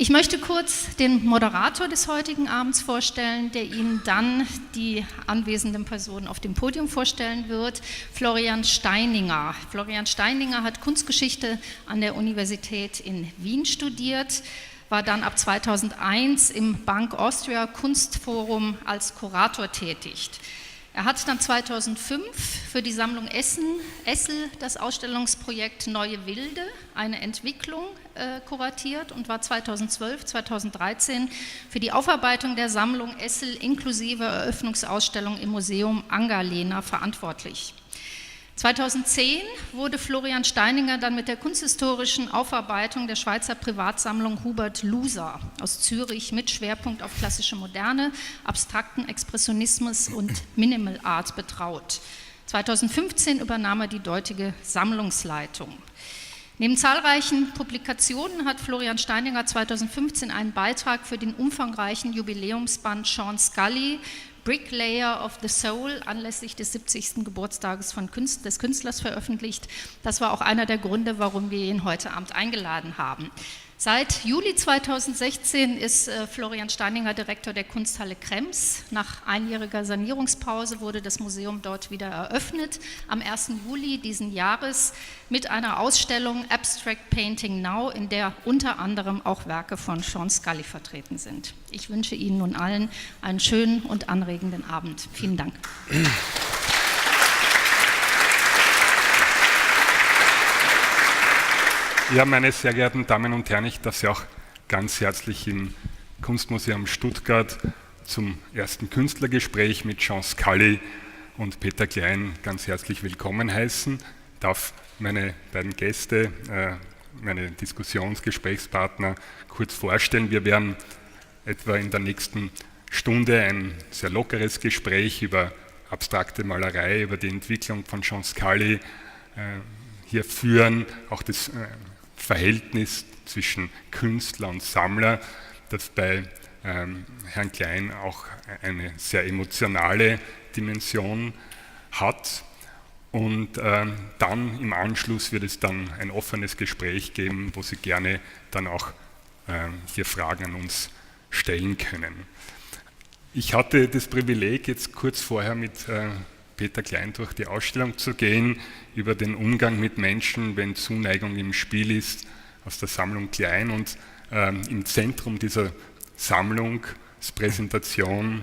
Ich möchte kurz den Moderator des heutigen Abends vorstellen, der Ihnen dann die anwesenden Personen auf dem Podium vorstellen wird. Florian Steininger. Florian Steininger hat Kunstgeschichte an der Universität in Wien studiert, war dann ab 2001 im Bank Austria Kunstforum als Kurator tätig. Er hat dann 2005 für die Sammlung Essel das Ausstellungsprojekt Neue Wilde, eine Entwicklung, kuratiert und war 2012, 2013 für die Aufarbeitung der Sammlung Essel inklusive Eröffnungsausstellung im Museum Angerlehner verantwortlich. 2010 wurde Florian Steininger dann mit der kunsthistorischen Aufarbeitung der Schweizer Privatsammlung Hubert Luser aus Zürich mit Schwerpunkt auf klassische Moderne, abstrakten Expressionismus und Minimal Art betraut. 2015 übernahm er die dortige Sammlungsleitung. Neben zahlreichen Publikationen hat Florian Steininger 2015 einen Beitrag für den umfangreichen Jubiläumsband Sean Scully, Bricklayer of the Soul, anlässlich des 70. Geburtstages des Künstlers veröffentlicht. Das war auch einer der Gründe, warum wir ihn heute Abend eingeladen haben. Seit Juli 2016 ist Florian Steininger Direktor der Kunsthalle Krems. Nach einjähriger Sanierungspause wurde das Museum dort wieder eröffnet, am 1. Juli diesen Jahres mit einer Ausstellung Abstract Painting Now, in der unter anderem auch Werke von Sean Scully vertreten sind. Ich wünsche Ihnen nun allen einen schönen und anregenden Abend. Vielen Dank. Ja, meine sehr geehrten Damen und Herren, ich darf Sie auch ganz herzlich im Kunstmuseum Stuttgart zum ersten Künstlergespräch mit Sean Scully und Peter Klein ganz herzlich willkommen heißen. Ich darf meine beiden Gäste, meine Diskussionsgesprächspartner kurz vorstellen. Wir werden etwa in der nächsten Stunde ein sehr lockeres Gespräch über abstrakte Malerei, über die Entwicklung von Sean Scully hier führen, auch das Verhältnis zwischen Künstler und Sammler, das bei Herrn Klein auch eine sehr emotionale Dimension hat. Und dann im Anschluss wird es dann ein offenes Gespräch geben, wo Sie gerne dann auch hier Fragen an uns stellen können. Ich hatte das Privileg, jetzt kurz vorher mit Peter Klein durch die Ausstellung zu gehen, über den Umgang mit Menschen, wenn Zuneigung im Spiel ist, aus der Sammlung Klein. Und im Zentrum dieser Sammlungspräsentation,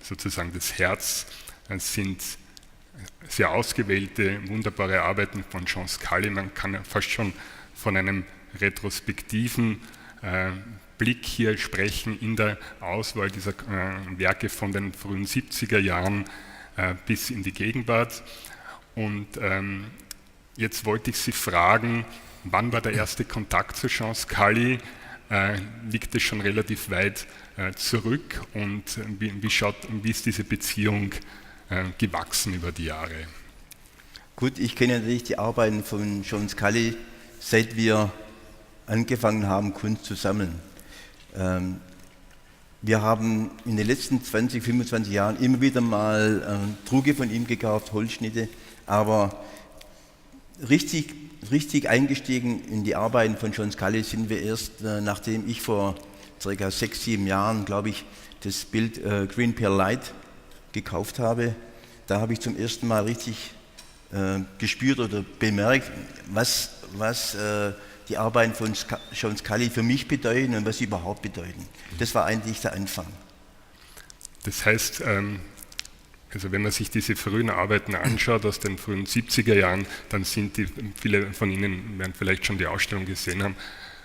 sozusagen das Herz, sind sehr ausgewählte, wunderbare Arbeiten von Sean Scully. Man kann fast schon von einem retrospektiven Blick hier sprechen in der Auswahl dieser Werke von den frühen 70er Jahren bis in die Gegenwart. Und jetzt wollte ich Sie fragen, wann war der erste Kontakt zu Sean Scully? Liegt es schon relativ weit zurück und wie ist diese Beziehung gewachsen über die Jahre? Gut, ich kenne natürlich die Arbeiten von Sean Scully, seit wir angefangen haben, Kunst zu sammeln. Wir haben in den letzten 20, 25 Jahren immer wieder mal Drucke von ihm gekauft, Holzschnitte, aber richtig eingestiegen in die Arbeiten von Sean Scully sind wir erst, nachdem ich vor ca. 6, 7 Jahren, glaube ich, das Bild Green Pearl Light gekauft habe. Da habe ich zum ersten Mal richtig gespürt oder bemerkt, was die Arbeiten von Sean Scully für mich bedeuten und was sie überhaupt bedeuten. Das war eigentlich der Anfang. Das heißt, also wenn man sich diese frühen Arbeiten anschaut aus den frühen 70er Jahren, dann sind viele von Ihnen, werden vielleicht schon die Ausstellung gesehen haben,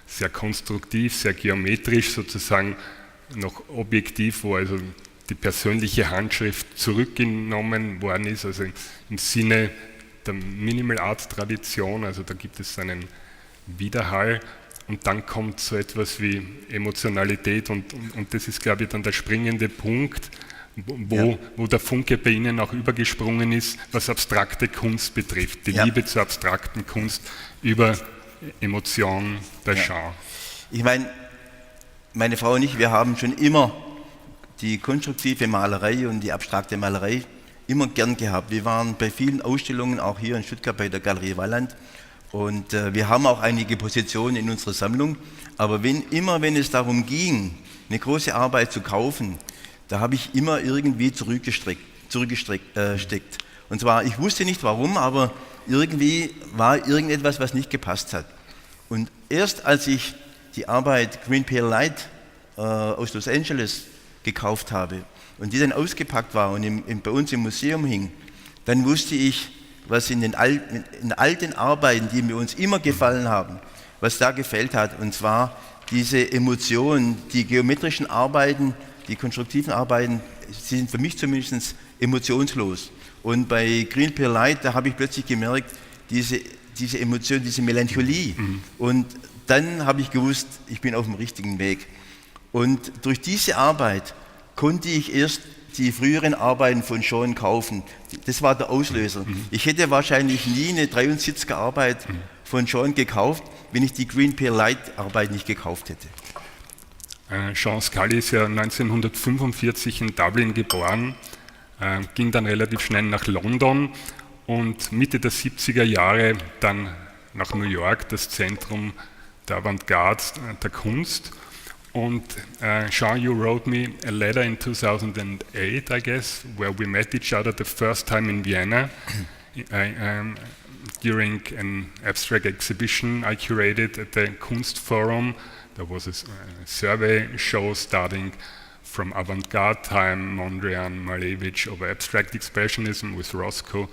sehr konstruktiv, sehr geometrisch sozusagen, noch objektiv, wo also die persönliche Handschrift zurückgenommen worden ist, also im Sinne der Minimal Art Tradition, also da gibt es einen Widerhall und dann kommt so etwas wie Emotionalität und das ist, glaube ich, dann der springende Punkt, wo der Funke bei Ihnen auch übergesprungen ist, was abstrakte Kunst betrifft, die Liebe zur abstrakten Kunst über Emotion bei Jean. Ich meine, meine Frau und ich, wir haben schon immer die konstruktive Malerei und die abstrakte Malerei immer gern gehabt. Wir waren bei vielen Ausstellungen, auch hier in Stuttgart bei der Galerie Walland, Und wir haben auch einige Positionen in unserer Sammlung, aber wenn es darum ging, eine große Arbeit zu kaufen, da habe ich immer irgendwie zurückgesteckt. Und zwar, ich wusste nicht warum, aber irgendwie war irgendetwas, was nicht gepasst hat. Und erst als ich die Arbeit Green Pale Light aus Los Angeles gekauft habe und die dann ausgepackt war und bei uns im Museum hing, dann wusste ich, was in alten Arbeiten, die mir uns immer gefallen haben, was da gefällt hat. Und zwar diese Emotionen, die geometrischen Arbeiten, die konstruktiven Arbeiten, sind für mich zumindest emotionslos. Und bei Green Pale Light, da habe ich plötzlich gemerkt, diese Emotion, diese Melancholie. Und dann habe ich gewusst, ich bin auf dem richtigen Weg. Und durch diese Arbeit konnte ich erst die früheren Arbeiten von Sean kaufen. Das war der Auslöser. Ich hätte wahrscheinlich nie eine 73er Arbeit von Sean gekauft, wenn ich die Green Pale Light Arbeit nicht gekauft hätte. Sean Scully ist ja 1945 in Dublin geboren, ging dann relativ schnell nach London und Mitte der 70er Jahre dann nach New York, das Zentrum der Avantgarde, der Kunst. Und Sean, you wrote me a letter in 2008, I guess, where we met each other the first time in Vienna during an abstract exhibition I curated at the Kunstforum. There was a survey show starting from avant-garde time, Mondrian, Malevich, over abstract expressionism with Roscoe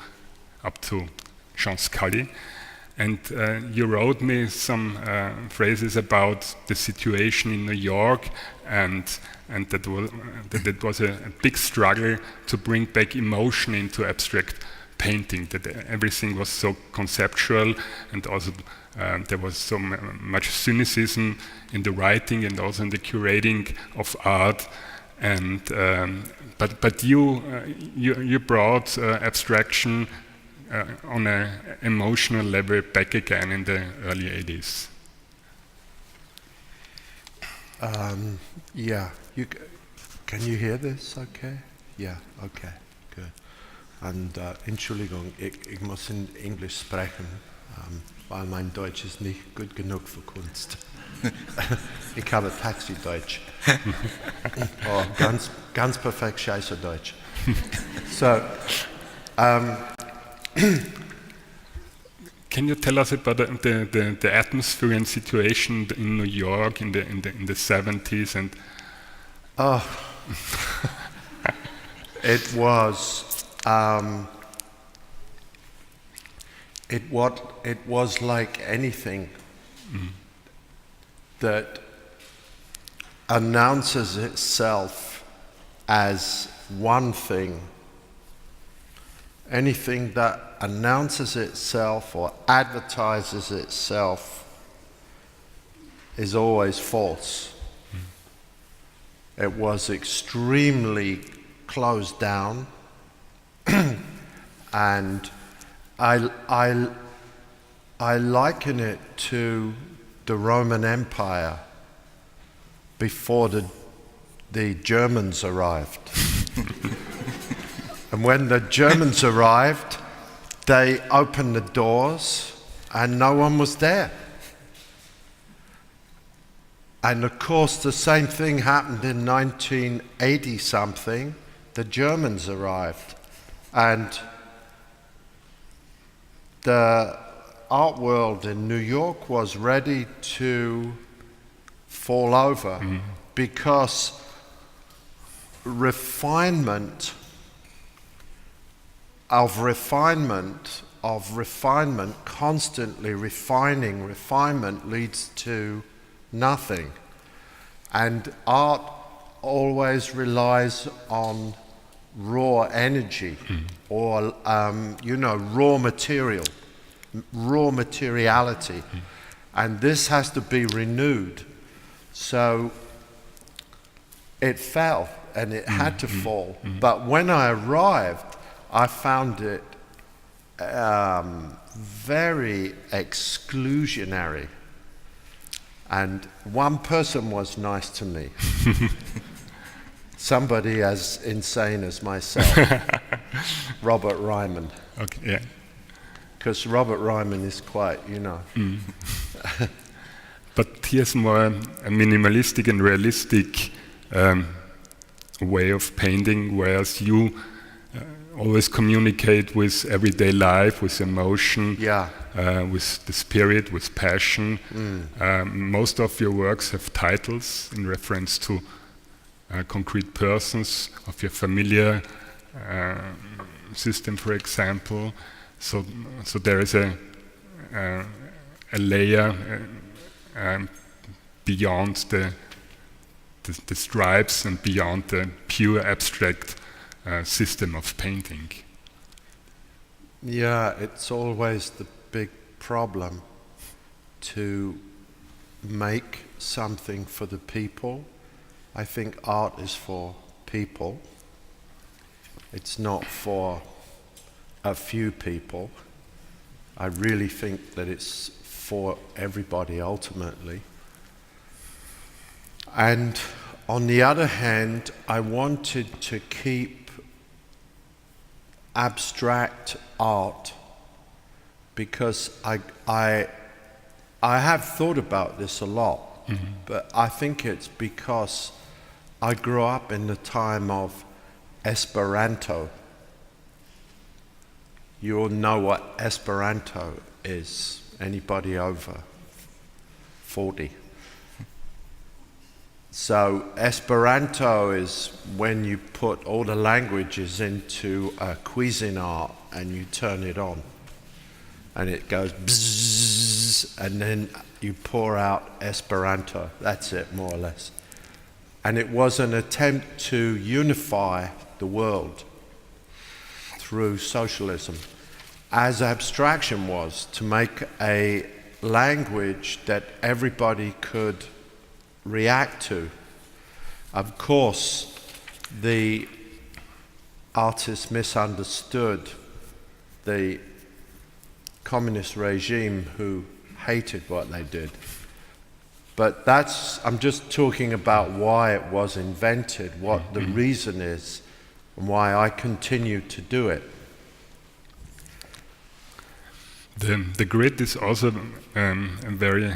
up to Sean Scully. And you wrote me some phrases about the situation in New York and that it was a big struggle to bring back emotion into abstract painting, that everything was so conceptual and also there was so much cynicism in the writing and also in the curating of art. And but you brought abstraction on an emotional level back again in the early 80s. Yeah, can you hear this okay? Yeah, okay, good. Und Entschuldigung, ich muss in Englisch sprechen, weil mein Deutsch ist nicht gut genug für Kunst. Ich habe Taxi-Deutsch. Oh, ganz perfekt scheiße Deutsch. So, can you tell us about the atmosphere and situation in New York in the 70s and? Oh, it was like anything that announces itself as one thing. Anything that announces itself or advertises itself is always false. It was extremely closed down, and I liken it to the Roman Empire before the Germans arrived. And when the Germans arrived, they opened the doors and no one was there. And of course the same thing happened in 1980 something. The Germans arrived and the art world in New York was ready to fall over because refinement of refinement, constantly refinement leads to nothing. And art always relies on raw energy or, raw materiality. And this has to be renewed. So it fell and it had to fall. But when I arrived, I found it very exclusionary. And one person was nice to me. Somebody as insane as myself, Robert Ryman. Okay, yeah. because Robert Ryman is quite, you know. But he has more a minimalistic and realistic way of painting, whereas you always communicate with everyday life, with emotion, with the spirit, with passion. Most of your works have titles in reference to concrete persons of your familiar system, for example. So there is a layer beyond the stripes and beyond the pure abstract system of painting. Yeah, it's always the big problem to make something for the people. I think art is for people. It's not for a few people. I really think that it's for everybody ultimately. And on the other hand, I wanted to keep abstract art because I have thought about this a lot, but I think it's because I grew up in the time of Esperanto. You all know what Esperanto is, anybody over 40. So Esperanto is when you put all the languages into a Cuisinart and you turn it on. And it goes bzzz, and then you pour out Esperanto. That's it, more or less. And it was an attempt to unify the world through socialism, as abstraction was, to make a language that everybody could react to. Of course, the artists misunderstood the communist regime who hated what they did. But I'm just talking about why it was invented, what the reason is, and why I continue to do it. The grid is also a very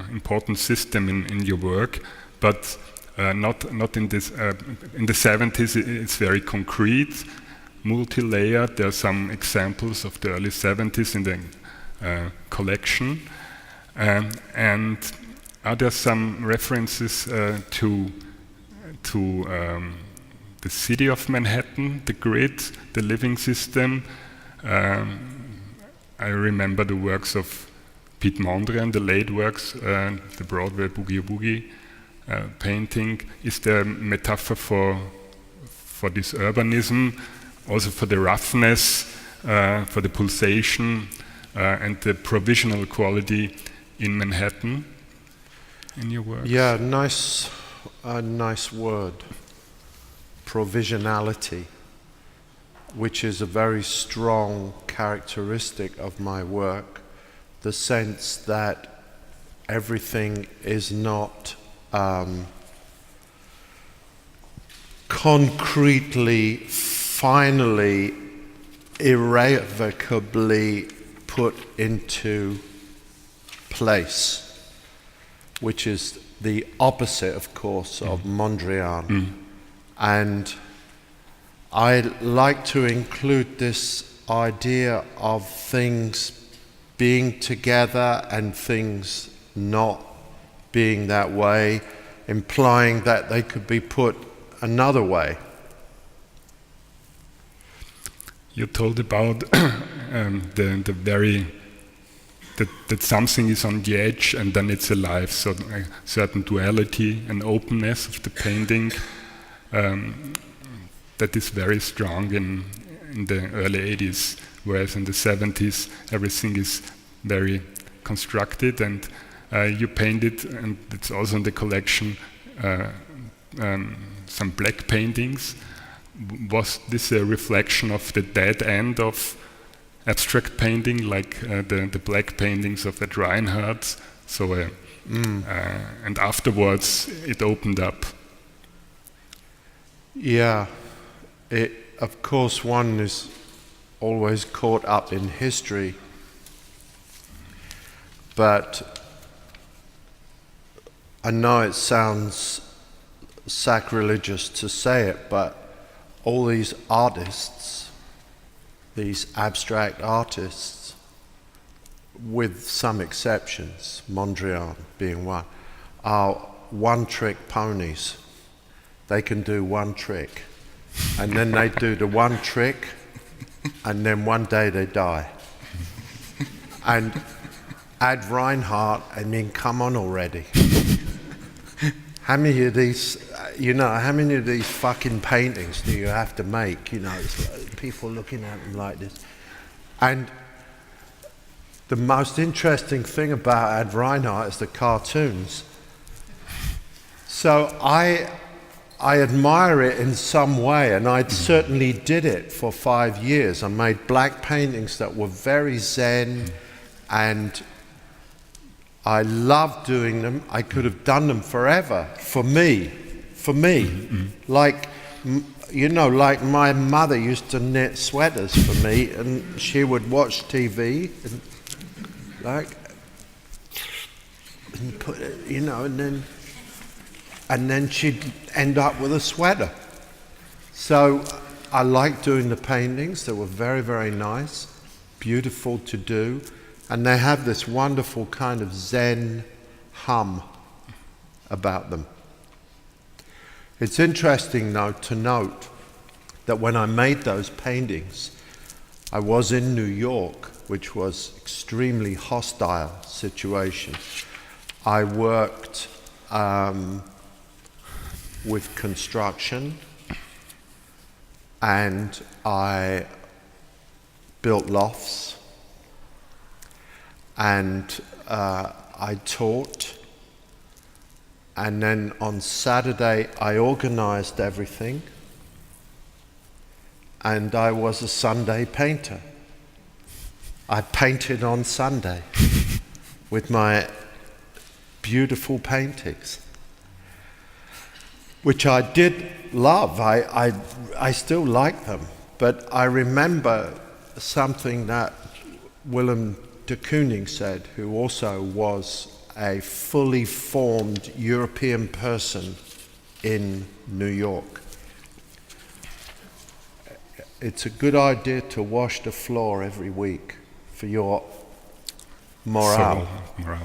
important system in your work, but not in this. In the 70s, it's very concrete, multi-layered. There are some examples of the early 70s in the collection, and are there some references to the city of Manhattan, the grid, the living system? I remember the works of Piet Mondrian, the late works, the Broadway Boogie Woogie painting. Is there a metaphor for this urbanism, also for the roughness, for the pulsation, and the provisional quality in Manhattan in your works? Yeah, nice word. Provisionality, which is a very strong characteristic of my work, the sense that everything is not concretely, finally, irrevocably put into place, which is the opposite, of course, of Mondrian. And I like to include this idea of things being together and things not being that way, implying that they could be put another way. You told about that something is on the edge and then it's alive, so a certain duality and openness of the painting that is very strong in the early 80s, whereas in the 70s everything is very constructed, and you painted, and it's also in the collection, some black paintings. Was this a reflection of the dead end of abstract painting, like the black paintings of Ed Reinhardt? So, and afterwards it opened up. Yeah, of course one is always caught up in history, but I know it sounds sacrilegious to say it, but all these artists, these abstract artists, with some exceptions, Mondrian being one, are one-trick ponies. They can do one trick, and then they do the one trick, and then one day they die. And Ad Reinhardt, I mean, come on already. How many of these, how many of these fucking paintings do you have to make? It's like people looking at them like this. And the most interesting thing about Ad Reinhardt is the cartoons. So I admire it in some way, and I certainly did it for 5 years. I made black paintings that were very zen, and I loved doing them. I could have done them forever, for me. Like my mother used to knit sweaters for me, and she would watch TV, and put it, and then she'd end up with a sweater. So I liked doing the paintings. They were very, very nice, beautiful to do, and they have this wonderful kind of Zen hum about them. It's interesting, though, to note that when I made those paintings, I was in New York, which was extremely hostile situation. I worked with construction, and I built lofts, and I taught, and then on Saturday I organized everything, and I was a Sunday painter. I painted on Sunday with my beautiful paintings, which I did love. I still like them, but I remember something that Willem de Kooning said, who also was a fully formed European person in New York. It's a good idea to wash the floor every week for your morale,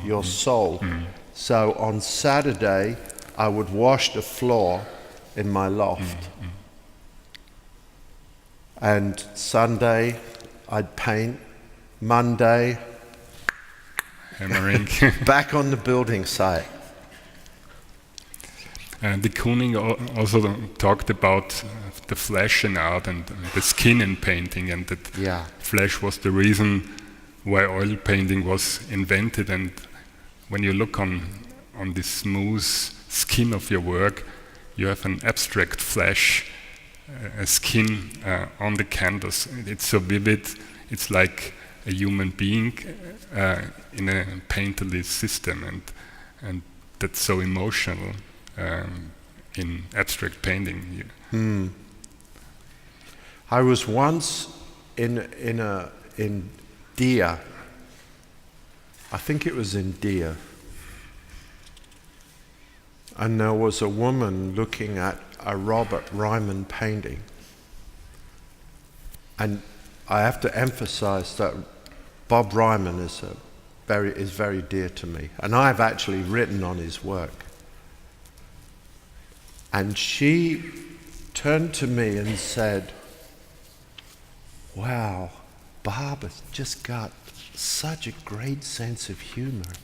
your soul. So on Saturday, I would wash the floor in my loft. And Sunday, I'd paint. Monday, hammering. Back on the building site. And de Kooning also talked about the flesh in art and the skin in painting, and that flesh was the reason why oil painting was invented. And when you look on the smooth skin of your work, you have an abstract flesh, a skin on the canvas. It's so vivid, it's like a human being in a painterly system, and that's so emotional in abstract painting. I was once in Dia, I think it was in Dia, and there was a woman looking at a Robert Ryman painting, and I have to emphasize that Bob Ryman is very dear to me, and I've actually written on his work. And she turned to me and said, "Wow, Bob has just got such a great sense of humor."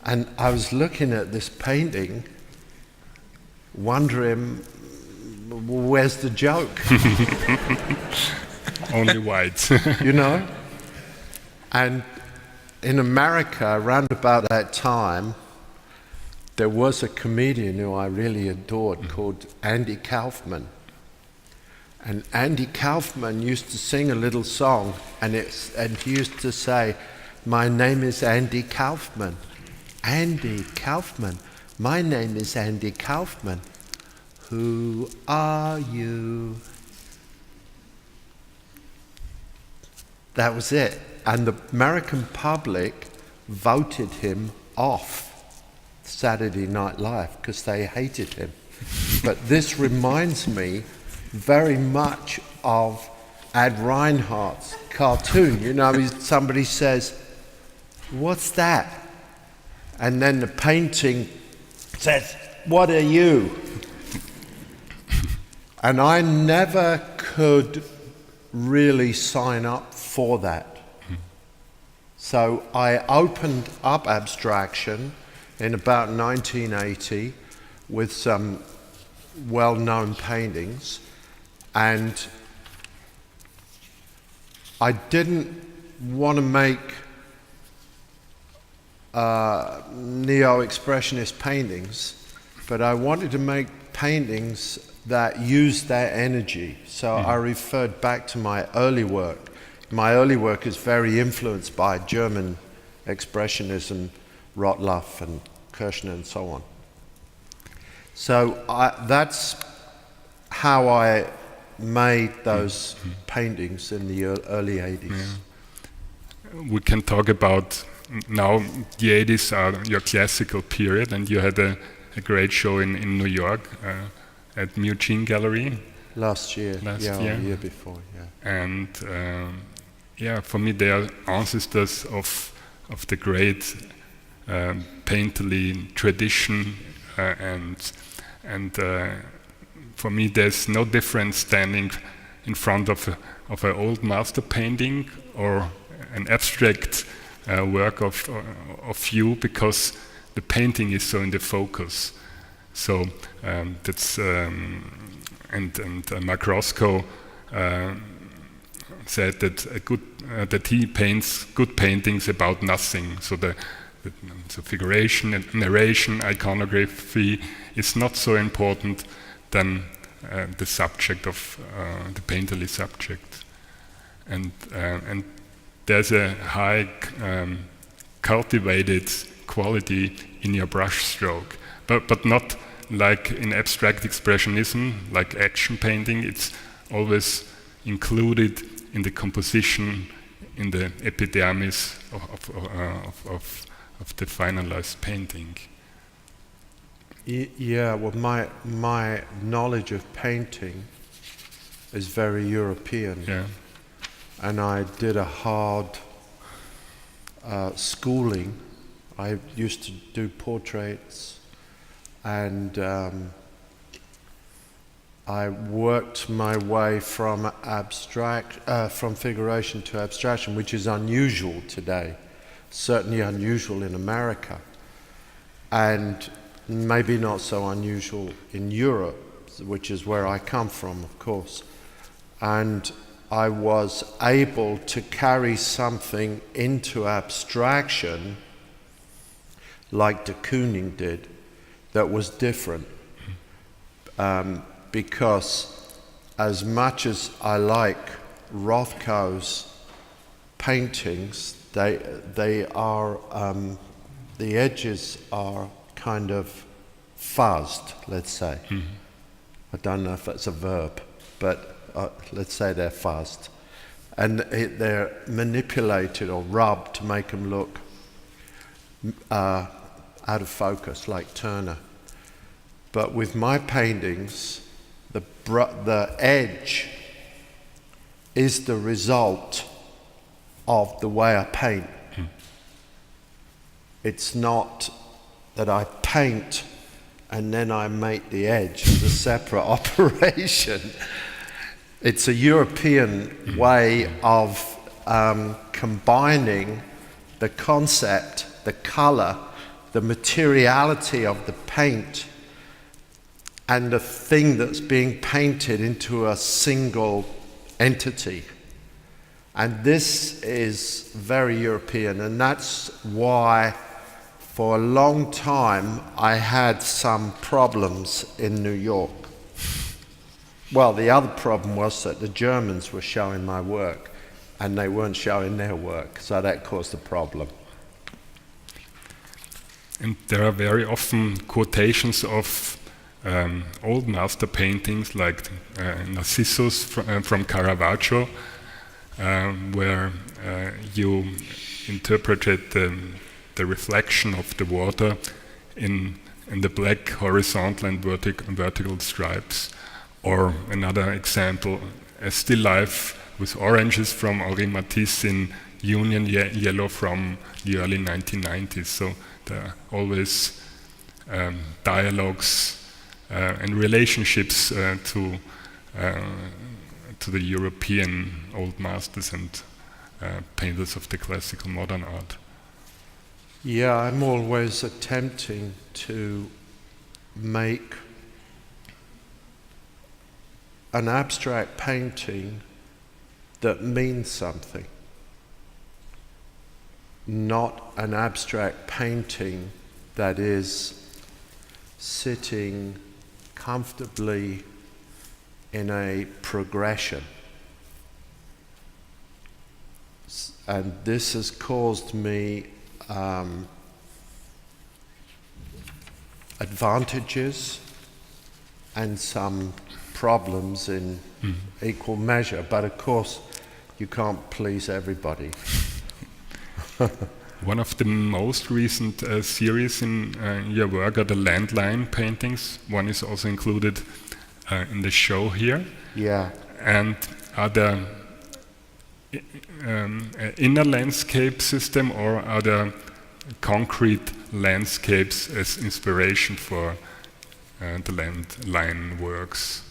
And I was looking at this painting, wondering, where's the joke? Only white. And in America, around about that time, there was a comedian who I really adored called Andy Kaufman. And Andy Kaufman used to sing a little song, and he used to say, "My name is Andy Kaufman. Andy Kaufman. My name is Andy Kaufman. Who are you?" That was it. And the American public voted him off Saturday Night Live because they hated him. But this reminds me very much of Ad Reinhardt's cartoon. You know, somebody says, "What's that?" And then the painting says, "What are you?" And I never could really sign up for that. So I opened up abstraction in about 1980 with some well-known paintings, and I didn't want to make neo-expressionist paintings, but I wanted to make paintings that used that energy. So I referred back to my early work. My early work is very influenced by German expressionism, Rottluff and Kirchner and so on. So that's how I made those paintings in the early 80s. Yeah. We can talk about now the 80s are your classical period, and you had a great show in New York at Eugene Gallery. Last year. Or the year before, yeah. And for me they are ancestors of the great painterly tradition, and for me there's no difference standing in front of an old master painting or an abstract work of you, because the painting is so in the focus. So that's and Mark Roscoe said that that he paints good paintings about nothing. So the figuration and narration, iconography is not so important than the subject of the painterly subject, and there's a high cultivated quality in your brushstroke, but not like in abstract expressionism, like action painting. It's always included in the composition, in the epidermis of the finalized painting. Yeah, well, my knowledge of painting is very European. Yeah. And I did a hard schooling. I used to do portraits, and I worked my way from from figuration to abstraction, which is unusual today, certainly unusual in America, and maybe not so unusual in Europe, which is where I come from, of course. And I was able to carry something into abstraction, like de Kooning did, that was different. Because as much as I like Rothko's paintings, they are, the edges are kind of fuzzed, let's say. I don't know if that's a verb, but let's say they're fuzzed. And they're manipulated or rubbed to make them look out of focus, like Turner. But with my paintings, the edge is the result of the way I paint. It's not that I paint and then I make the edge as a separate operation. It's a European way of combining the concept, the color, the materiality of the paint, and the thing that's being painted into a single entity. And this is very European, and that's why for a long time I had some problems in New York. Well, the other problem was that the Germans were showing my work and they weren't showing their work, so that caused a problem. And there are very often quotations of old master paintings like Narcissus from Caravaggio, where you interpreted the reflection of the water in the black horizontal and vertical stripes. Or another example, a still life with oranges from Henri Matisse in Union Yellow from the early 1990s. So there are always dialogues and relationships to the European old masters and painters of the classical modern art. Yeah, I'm always attempting to make an abstract painting that means something, not an abstract painting that is sitting comfortably in a progression. And this has caused me advantages and some problems in equal measure, but of course you can't please everybody. One of the most recent series in your work are the landline paintings. One is also included in the show here. Yeah. And are there inner landscape system, or are there concrete landscapes as inspiration for the landline works?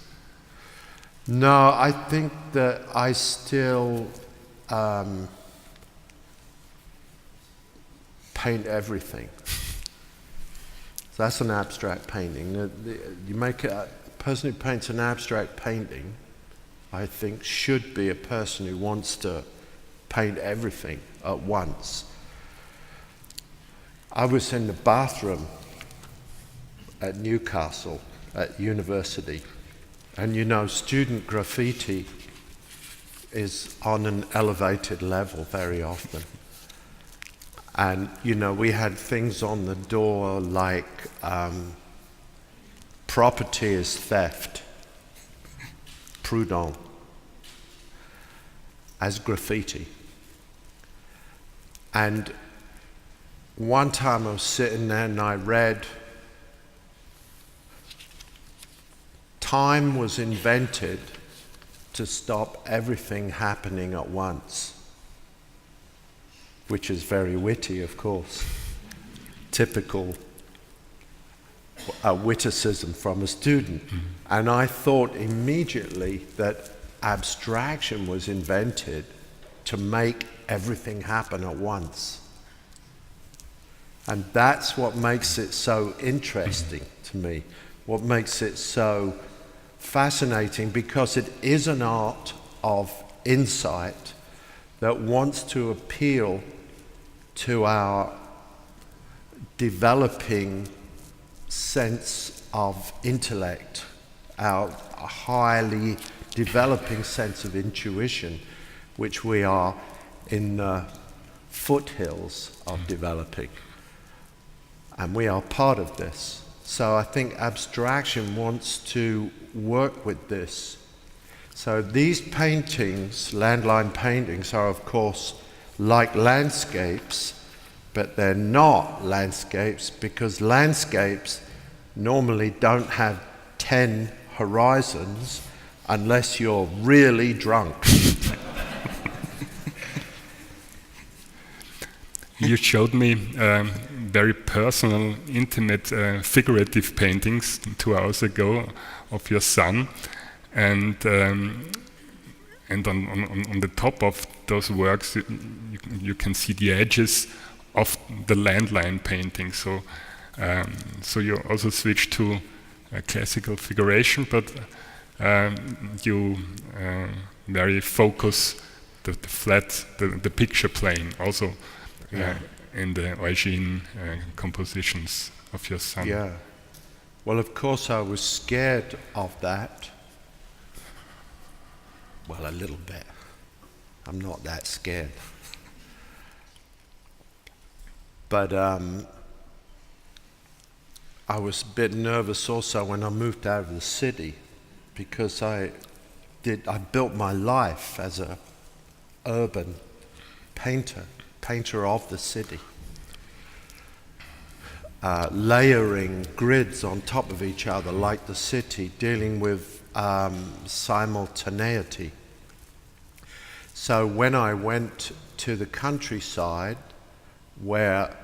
No, I think that I still paint everything. So that's an abstract painting. You make a person who paints an abstract painting, I think, should be a person who wants to paint everything at once. I was in the bathroom at Newcastle at university, and you know, student graffiti is on an elevated level very often. And you know, we had things on the door like property is theft, prudent, as graffiti. And one time I was sitting there and I read, time was invented to stop everything happening at once. Which is very witty, of course. Typical witticism from a student. And I thought immediately that abstraction was invented to make everything happen at once. And that's what makes it so interesting to me, what makes it so fascinating, because it is an art of insight that wants to appeal to our developing sense of intellect, our highly developing sense of intuition, which we are in the foothills of developing. And we are part of this. So I think abstraction wants to work with this. So these paintings, landline paintings, are of course like landscapes, but they're not landscapes because landscapes normally don't have 10 horizons unless you're really drunk. You showed me very personal, intimate, figurative paintings 2 hours ago of your son, and on the top of those works you can see the edges of the landline painting. So you also switched to classical figuration, but you very focus the flat, the picture plane also. In the origin compositions of your son. Yeah. Well, of course I was scared of that. Well, a little bit. I'm not that scared. But I was a bit nervous also when I moved out of the city, because I built my life as a urban painter of the city. Layering grids on top of each other like the city, dealing with simultaneity. So when I went to the countryside where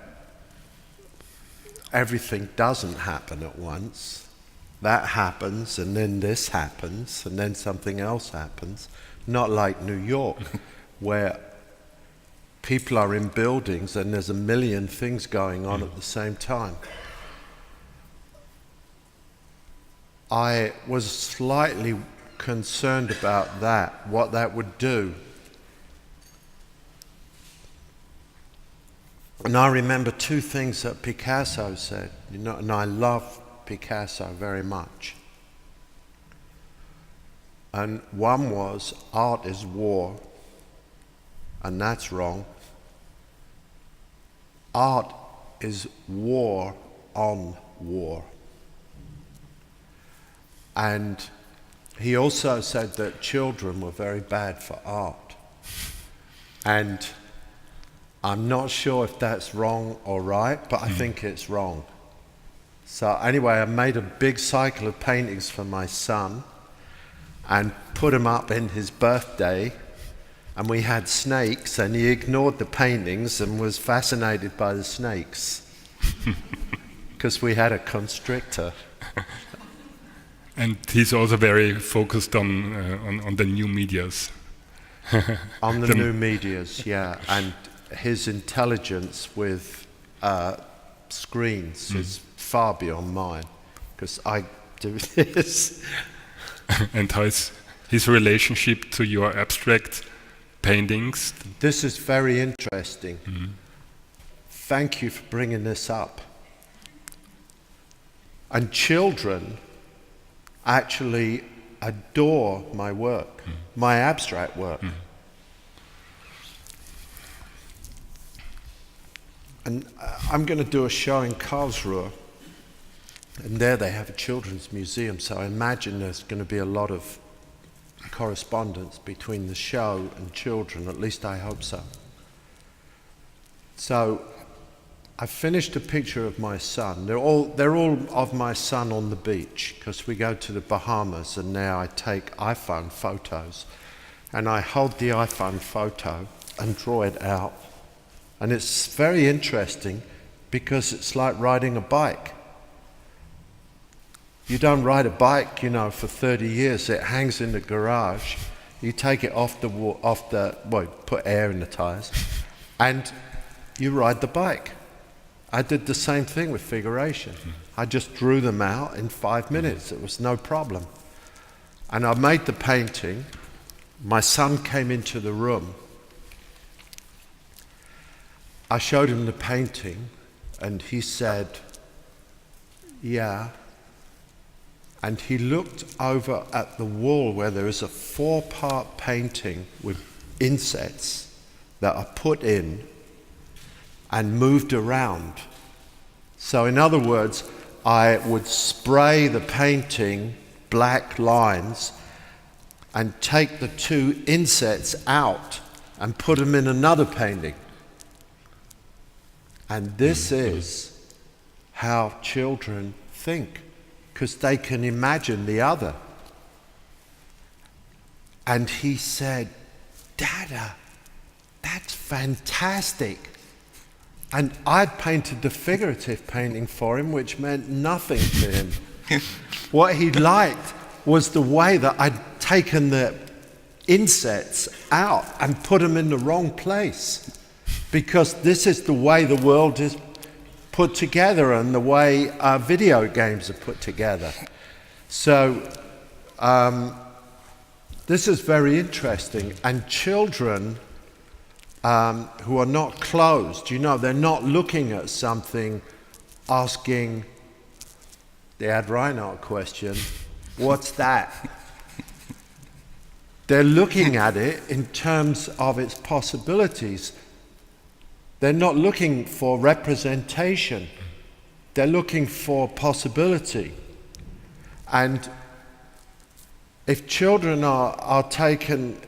everything doesn't happen at once, that happens and then this happens and then something else happens, not like New York where people are in buildings and there's a million things going on at the same time. I was slightly concerned about that, what that would do. And I remember two things that Picasso said, and I love Picasso very much. And one was, art is war, and that's wrong. Art is war on war. And he also said that children were very bad for art. And I'm not sure if that's wrong or right, but I think it's wrong. So anyway, I made a big cycle of paintings for my son and put them up in his birthday. And we had snakes, and he ignored the paintings and was fascinated by the snakes because we had a constrictor. And he's also very focused on the new medias. On the new medias, yeah. And his intelligence with screens is far beyond mine because I do this. And how is his relationship to your abstract paintings? This is very interesting. Thank you for bringing this up. And children actually adore my work, my abstract work. And I'm going to do a show in Karlsruhe, and there they have a children's museum, so I imagine there's going to be a lot of correspondence between the show and children, at least I hope so. So I finished a picture of my son. They're all of my son on the beach because we go to the Bahamas and now I take iPhone photos and I hold the iPhone photo and draw it out. And it's very interesting because it's like riding a bike. You don't ride a bike, for 30 years. It hangs in the garage. You take it off put air in the tires, and you ride the bike. I did the same thing with figuration. I just drew them out in 5 minutes. It was no problem. And I made the painting. My son came into the room. I showed him the painting, and he said, yeah. And he looked over at the wall where there is a 4-part painting with insets that are put in and moved around. So in other words, I would spray the painting black lines and take the 2 insets out and put them in another painting. And this is how children think, because they can imagine the other. And he said, Dada, that's fantastic. And I'd painted the figurative painting for him, which meant nothing to him. What he liked was the way that I'd taken the insets out and put them in the wrong place. Because this is the way the world is put together and the way video games are put together. So this is very interesting. And children who are not closed, they're not looking at something asking the Ad Reinhardt question, what's that? They're looking at it in terms of its possibilities. They're not looking for representation. They're looking for possibility. And if children are taken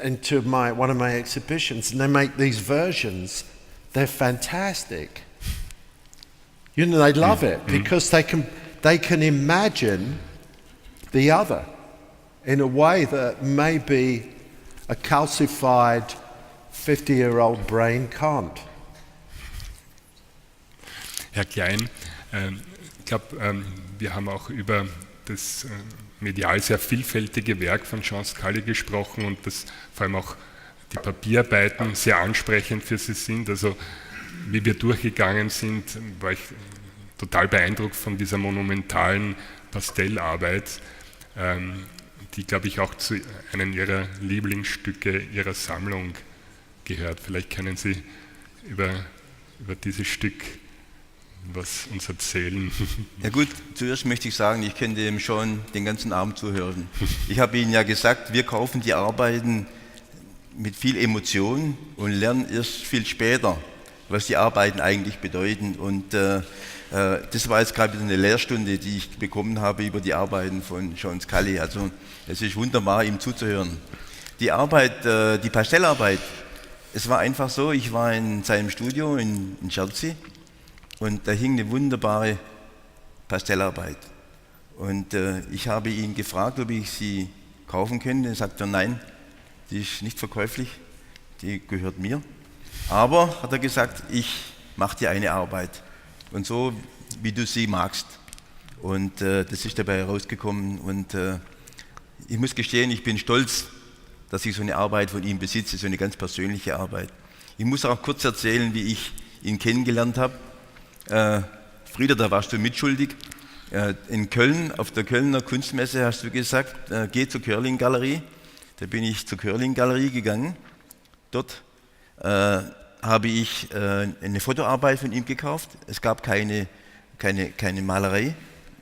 into one of my exhibitions, and they make these versions. They're fantastic. You know, they love it because they can imagine the other in a way that maybe a calcified 50-year-old brain can't. Herr Klein, ich glaube, wir haben auch über das medial sehr vielfältige Werk von Jean Scully gesprochen und dass vor allem auch die Papierarbeiten sehr ansprechend für Sie sind. Also wie wir durchgegangen sind, war ich total beeindruckt von dieser monumentalen Pastellarbeit, die, glaube ich, auch zu einem Ihrer Lieblingsstücke Ihrer Sammlung gehört. Vielleicht können Sie über dieses Stück was uns erzählen. Ja gut, zuerst möchte ich sagen, ich könnte ihm schon den ganzen Abend zuhören. Ich habe Ihnen ja gesagt, wir kaufen die Arbeiten mit viel Emotion und lernen erst viel später, was die Arbeiten eigentlich bedeuten. Und das war jetzt gerade eine Lehrstunde, die ich bekommen habe über die Arbeiten von Jean Scully. Also es ist wunderbar, ihm zuzuhören. Die Arbeit, die Pastellarbeit, es war einfach so, ich war in seinem Studio in Chelsea und da hing eine wunderbare Pastellarbeit. Und ich habe ihn gefragt, ob ich sie kaufen könnte. Er sagte, nein, die ist nicht verkäuflich, die gehört mir. Aber, hat er gesagt, ich mache dir eine Arbeit. Und so, wie du sie magst. Und das ist dabei herausgekommen. Und ich muss gestehen, ich bin stolz, dass ich so eine Arbeit von ihm besitze, so eine ganz persönliche Arbeit. Ich muss auch kurz erzählen, wie ich ihn kennengelernt habe. Frieda, da warst du mitschuldig. In Köln, auf der Kölner Kunstmesse hast du gesagt, geh zur Curling-Galerie. Da bin ich zur Curling-Galerie gegangen. Dort habe ich eine Fotoarbeit von ihm gekauft. Es gab keine Malerei,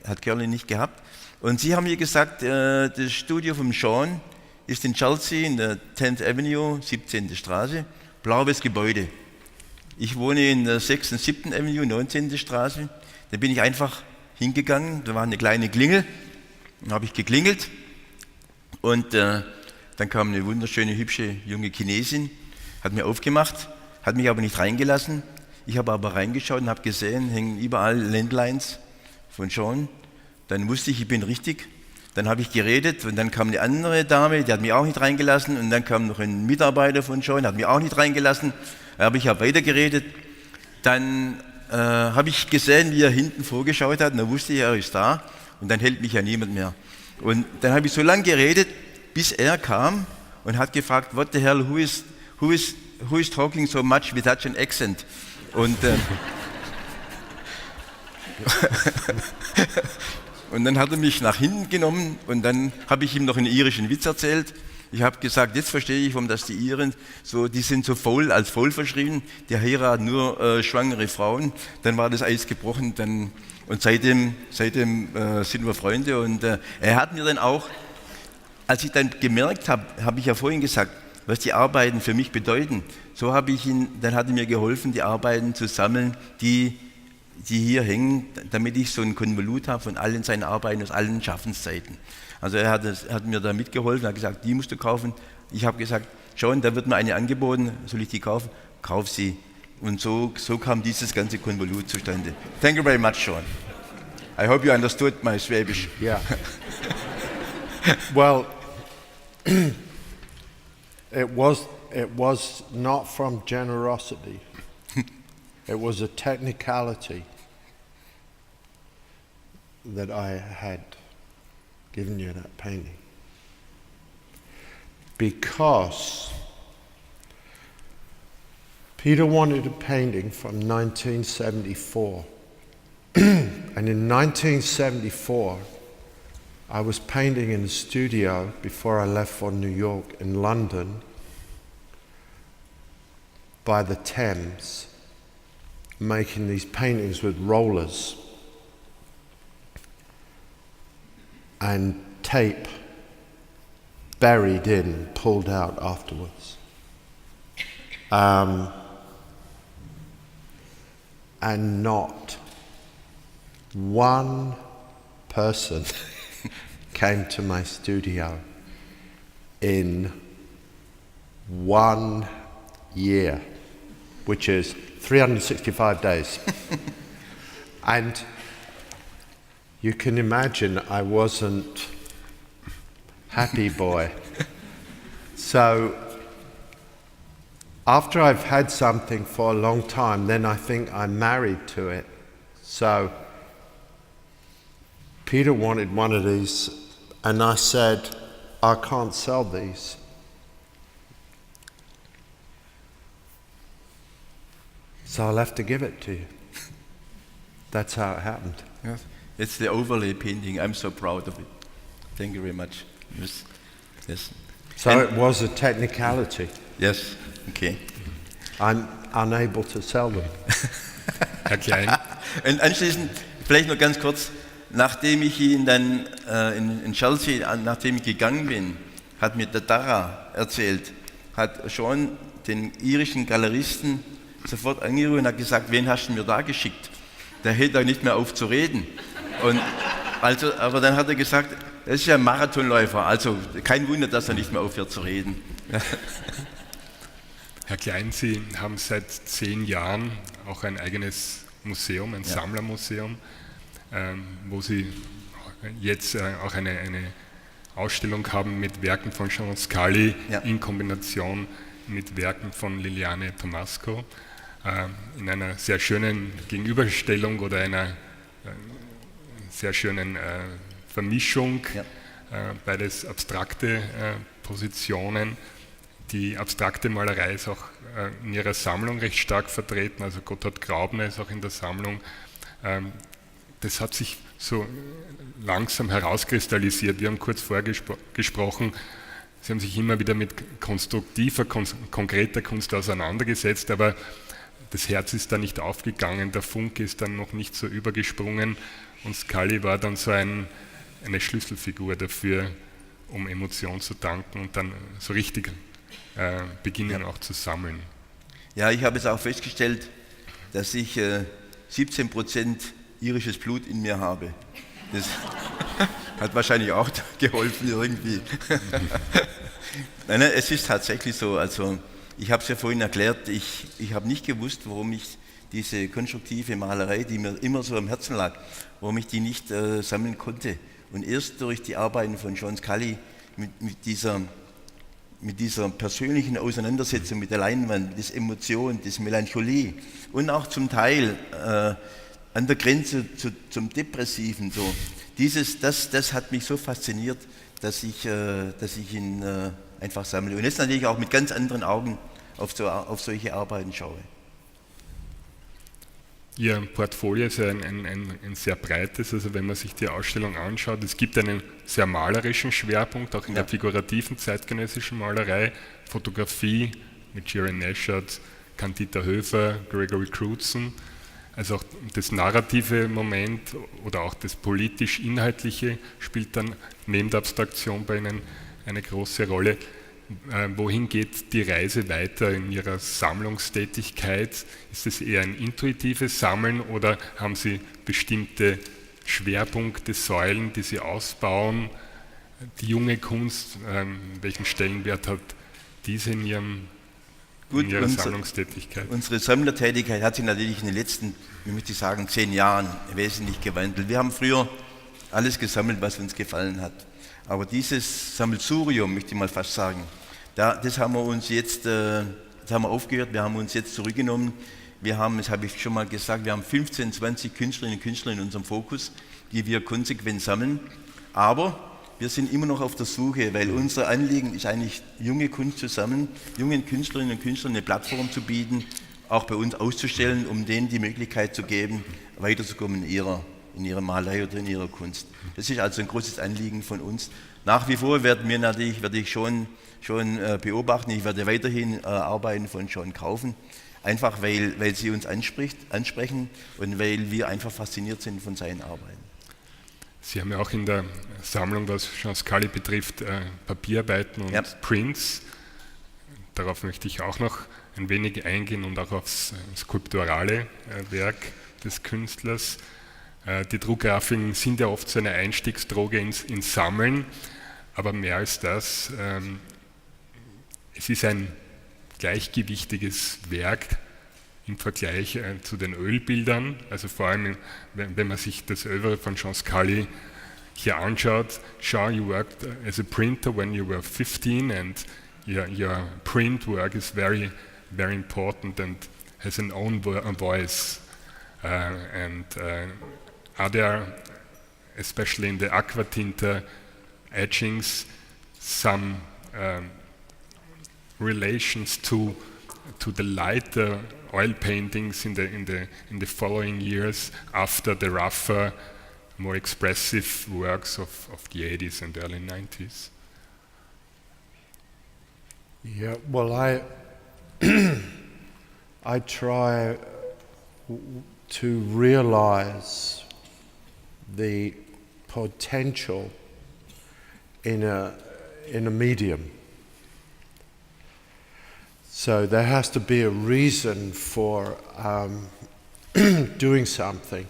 hat Curling nicht gehabt. Und sie haben mir gesagt, das Studio von Sean ist in Chelsea in der 10th Avenue, 17. Straße, blaues Gebäude. Ich wohne in der 6. und 7. Avenue, 19. Straße. Da bin ich einfach hingegangen, da war eine kleine Klingel, dann habe ich geklingelt und dann kam eine wunderschöne, hübsche junge Chinesin, hat mir aufgemacht, hat mich aber nicht reingelassen. Ich habe aber reingeschaut und habe gesehen, hängen überall Landlines von Sean. Dann wusste ich bin richtig. Dann habe ich geredet und dann kam eine andere Dame, die hat mich auch nicht reingelassen. Und dann kam noch ein Mitarbeiter von Sean, hat mich auch nicht reingelassen. Aber ich habe weitergeredet. Dann habe ich gesehen, wie er hinten vorgeschaut hat. Und dann wusste ich, er ist da. Und dann hält mich ja niemand mehr. Und dann habe ich so lange geredet, bis er kam und hat gefragt, what the hell, who is talking so much with such an accent? Und, und dann hat er mich nach hinten genommen und dann habe ich ihm noch einen irischen Witz erzählt. Ich habe gesagt, jetzt verstehe ich, warum das die Iren die sind so faul, als faul verschrieben, die heiraten nur schwangere Frauen. Dann war das Eis gebrochen und seitdem sind wir Freunde. Und er hat mir dann auch, als ich dann gemerkt habe, habe ich ja vorhin gesagt, was die Arbeiten für mich bedeuten, so habe ich dann hat er mir geholfen, die Arbeiten zu sammeln, die hier hängen, damit ich so ein Konvolut habe von allen seinen Arbeiten aus allen Schaffenszeiten. Also er hat mir da mitgeholfen, hat gesagt, die musst du kaufen. Ich habe gesagt, schon, da wird mir eine angeboten, soll ich die kaufen? Kauf sie. Und so kam dieses ganze Konvolut zustande. Thank you very much, Sean. I hope you understood my Schwäbisch. Yeah. Well, it was not from generosity. It was a technicality that I had given you that painting. Because Peter wanted a painting from 1974. And in 1974, I was painting in the studio before I left for New York in London by the Thames, making these paintings with rollers and tape buried in, pulled out afterwards. And not one person came to my studio in 1 year, which is 365 days. And you can imagine I wasn't happy boy. So after I've had something for a long time, then I think I'm married to it. So Peter wanted one of these, and I said, I can't sell these. So I'll have to give it to you. That's how it happened. Yes. It's the overlay painting. I'm so proud of it. Thank you very much. Yes. Yes. So it was a technicality. Yes. Okay. I'm unable to sell them. Herr Klein. Und anschließend, vielleicht noch ganz kurz, nachdem ich ihn dann in Chelsea, nachdem ich gegangen bin, hat mir der Dara erzählt, hat schon den irischen Galeristen sofort angerufen und hat gesagt, wen hast du mir da geschickt? Der hält da nicht mehr auf zu reden. Und also, aber dann hat er gesagt, das ist ja ein Marathonläufer, also kein Wunder, dass er nicht mehr aufhört zu reden. Herr Klein, Sie haben seit 10 Jahren auch ein eigenes Museum, ein Sammlermuseum, wo Sie jetzt auch eine Ausstellung haben mit Werken von Scully in Kombination mit Werken von Liliane Tomasco, in einer sehr schönen Gegenüberstellung oder einer sehr schönen Vermischung, beides abstrakte Positionen. Die abstrakte Malerei ist auch in ihrer Sammlung recht stark vertreten, also Gotthard Graubner ist auch in der Sammlung. Das hat sich so langsam herauskristallisiert. Wir haben kurz vorher gesprochen, Sie haben sich immer wieder mit konstruktiver, konkreter Kunst auseinandergesetzt, aber das Herz ist da nicht aufgegangen, der Funke ist dann noch nicht so übergesprungen und Scully war dann so eine Schlüsselfigur dafür, um Emotion zu tanken und dann so richtig beginnen auch zu sammeln. Ja, ich habe es auch festgestellt, dass ich 17% irisches Blut in mir habe. Das hat wahrscheinlich auch geholfen irgendwie. Nein, es ist tatsächlich so. Also ich habe es ja vorhin erklärt, ich habe nicht gewusst, warum ich diese konstruktive Malerei, die mir immer so am Herzen lag, warum ich die nicht sammeln konnte. Und erst durch die Arbeiten von Scully mit dieser persönlichen Auseinandersetzung mit der Leinwand, das Emotion, das Melancholie und auch zum Teil an der Grenze zum Depressiven. So. Das hat mich so fasziniert, dass ich ihn einfach sammle. Und jetzt natürlich auch mit ganz anderen Augen auf solche Arbeiten schaue. Ihr Portfolio ist ein sehr breites, also wenn man sich die Ausstellung anschaut, es gibt einen sehr malerischen Schwerpunkt, auch in der figurativen zeitgenössischen Malerei, Fotografie mit Jerry Nashard, Candida Höfer, Gregory Crutzen, also auch das narrative Moment oder auch das politisch-inhaltliche spielt dann neben der Abstraktion bei Ihnen eine große Rolle. Wohin geht die Reise weiter in Ihrer Sammlungstätigkeit? Ist es eher ein intuitives Sammeln oder haben Sie bestimmte Schwerpunkte, Säulen, die Sie ausbauen? Die junge Kunst, welchen Stellenwert hat diese in Ihrer Sammlungstätigkeit? Unsere Sammlertätigkeit hat sich natürlich in den letzten, wie möchte ich sagen, 10 Jahren wesentlich gewandelt. Wir haben früher alles gesammelt, was uns gefallen hat. Aber dieses Sammelsurium, möchte ich mal fast sagen, das haben wir uns jetzt aufgehört, wir haben uns jetzt zurückgenommen. Wir haben, das habe ich schon mal gesagt, wir haben 15, 20 Künstlerinnen und Künstler in unserem Fokus, die wir konsequent sammeln. Aber wir sind immer noch auf der Suche, weil unser Anliegen ist eigentlich, junge Kunst zu sammeln, jungen Künstlerinnen und Künstlern eine Plattform zu bieten, auch bei uns auszustellen, um denen die Möglichkeit zu geben, weiterzukommen in ihrer Malerei oder in ihrer Kunst. Das ist also ein großes Anliegen von uns. Nach wie vor werde ich schon beobachten, ich werde weiterhin Arbeiten von John kaufen, einfach weil sie uns ansprechen und weil wir einfach fasziniert sind von seinen Arbeiten. Sie haben ja auch in der Sammlung, was Scully betrifft, Papierarbeiten und Prints. Darauf möchte ich auch noch ein wenig eingehen und auch aufs skulpturale Werk des Künstlers. Die Druckgrafiken sind ja oft so eine Einstiegsdroge ins Sammeln, aber mehr als das, es ist ein gleichgewichtiges Werk im Vergleich zu den Ölbildern, also vor allem, wenn man sich das Övre von Scully hier anschaut. Jean, you worked as a printer when you were 15 and your print work is very, very important and has an own voice. Are there, especially in the aquatinta etchings, some relations to the lighter oil paintings in the following years after the rougher, more expressive works of the 80s and early 90s? Yeah, well, I try to realize the potential in a medium. So there has to be a reason for doing something.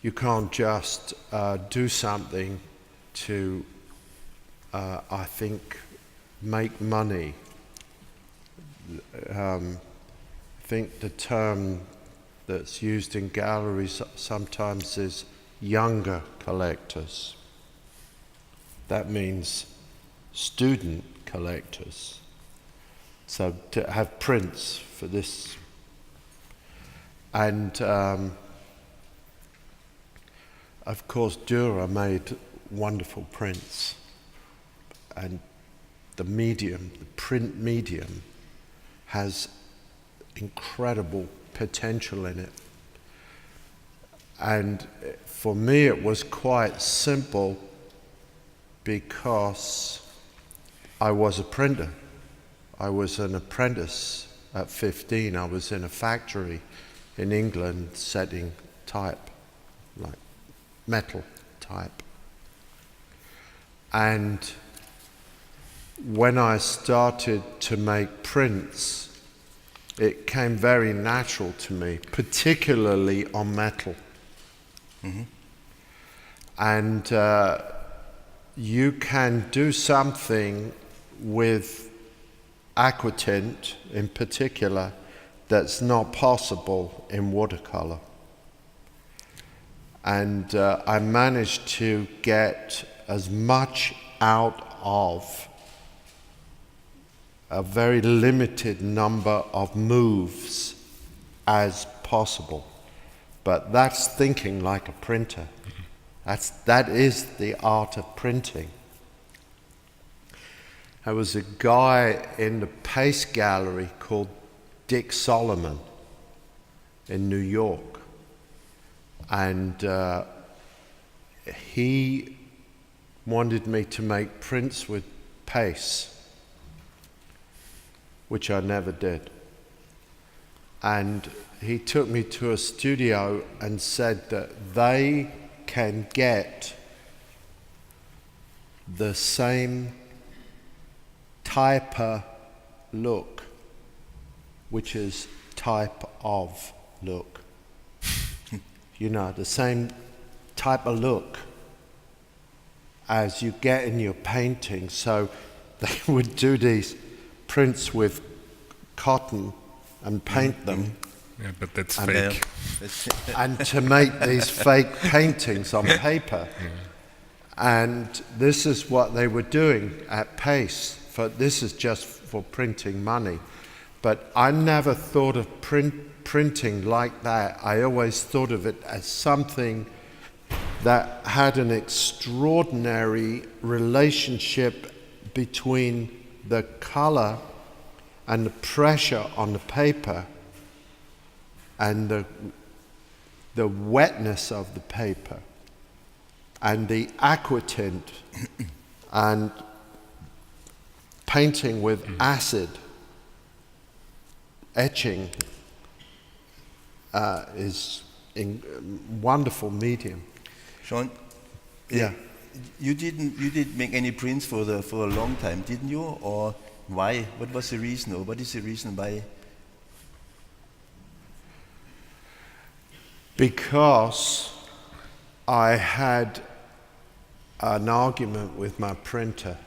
You can't just do something to, I think, make money. I think the term that's used in galleries sometimes is younger collectors. That means student collectors. So to have prints for this. And of course Dürer made wonderful prints. And the medium, the print medium, has incredible potential in it. And for me it was quite simple because I was a printer. I was an apprentice at 15. I was in a factory in England setting type, like metal type. And when I started to make prints, it came very natural to me, particularly on metal. Mm-hmm. And you can do something with aquatint in particular that's not possible in watercolor. And I managed to get as much out of a very limited number of moves as possible. But that's thinking like a printer. That is the art of printing. There was a guy in the Pace Gallery called Dick Solomon in New York. And he wanted me to make prints with Pace, which I never did. And he took me to a studio and said that they can get the same type of look, which is type of look. You know, the same type of look as you get in your painting. So they would do these prints with cotton and paint them. Yeah, but that's and fake. And to make these fake paintings on paper. Yeah. And this is what they were doing at Pace. This is just for printing money. But I never thought of printing like that. I always thought of it as something that had an extraordinary relationship between the color and the pressure on the paper and the wetness of the paper and the aquatint and painting with acid etching is a wonderful medium. Sean, yeah, you didn't make any prints for a long time, didn't you? Or why? What was the reason? Or what is the reason why? Because I had an argument with my printer.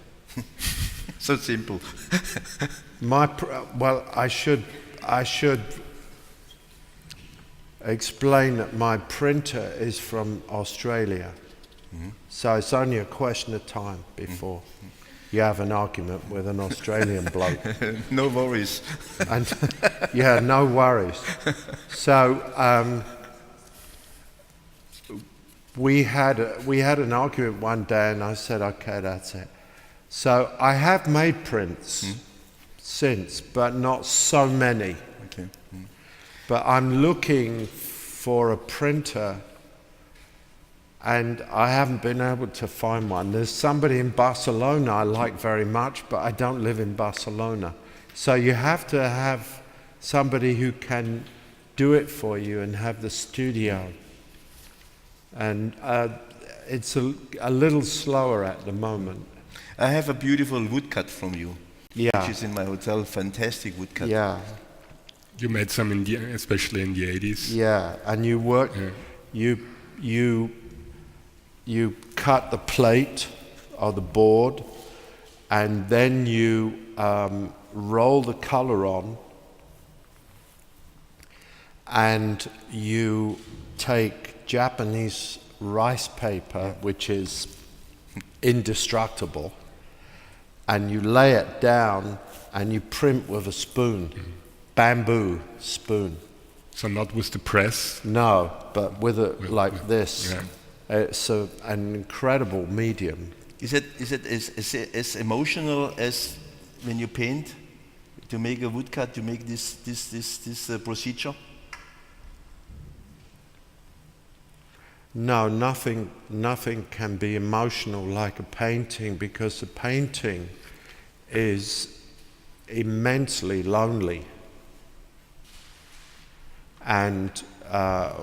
So simple. Well, I should explain that my printer is from Australia. So it's only a question of time before you have an argument with an Australian bloke. No worries. And yeah, no worries. So we had an argument one day, and I said, okay, that's it. So I have made prints since, but not so many. Okay. But I'm looking for a printer, and I haven't been able to find one. There's somebody in Barcelona I like very much, but I don't live in Barcelona. So you have to have somebody who can do it for you and have the studio. And it's a little slower at the moment. I have a beautiful woodcut from you, Yeah. which is in my hotel. Fantastic woodcut. Yeah, You made some, especially in the 80s. yeah. And you work, you cut the plate or the board, and then you roll the color on, and you take Japanese rice paper, which is indestructible, and you lay it down and you print with a spoon, bamboo spoon. So not with the press. No, but with it like this. Yeah. It's an incredible medium. Is it as emotional as when you paint? To make a woodcut, to make this procedure? No, nothing can be emotional like a painting, because the painting is immensely lonely. And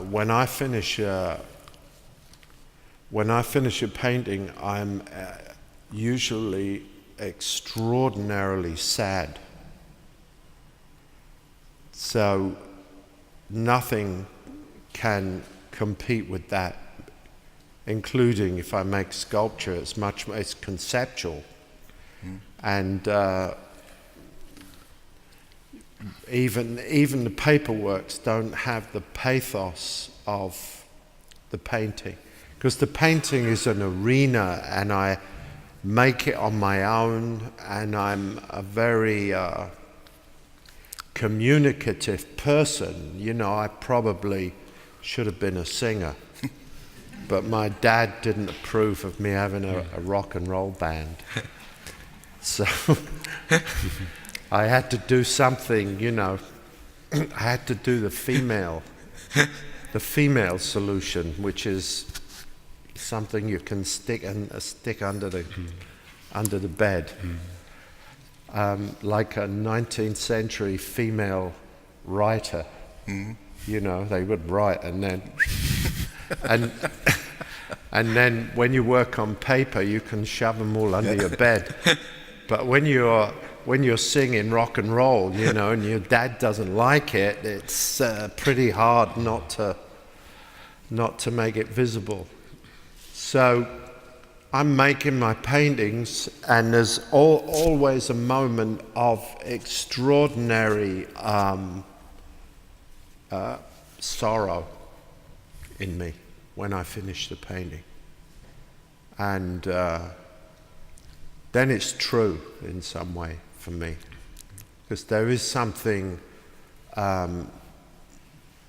when I finish a painting, I'm usually extraordinarily sad. So nothing can compete with that, including if I make sculpture. It's conceptual, and even the paperworks don't have the pathos of the painting, because the painting is an arena, and I make it on my own, and I'm a very communicative person. You know, I probably should have been a singer, but my dad didn't approve of me having a rock and roll band. So I had to do something, you know. I had to do the female solution, which is something you can stick under the bed, like a 19th century female writer. You know, they would write, and then and then when you work on paper, you can shove them all under your bed. But when you're singing rock and roll, you know, and your dad doesn't like it, it's pretty hard not to make it visible. So I'm making my paintings, and there's always a moment of extraordinary sorrow in me when I finish the painting. And then it's true in some way for me, because there is something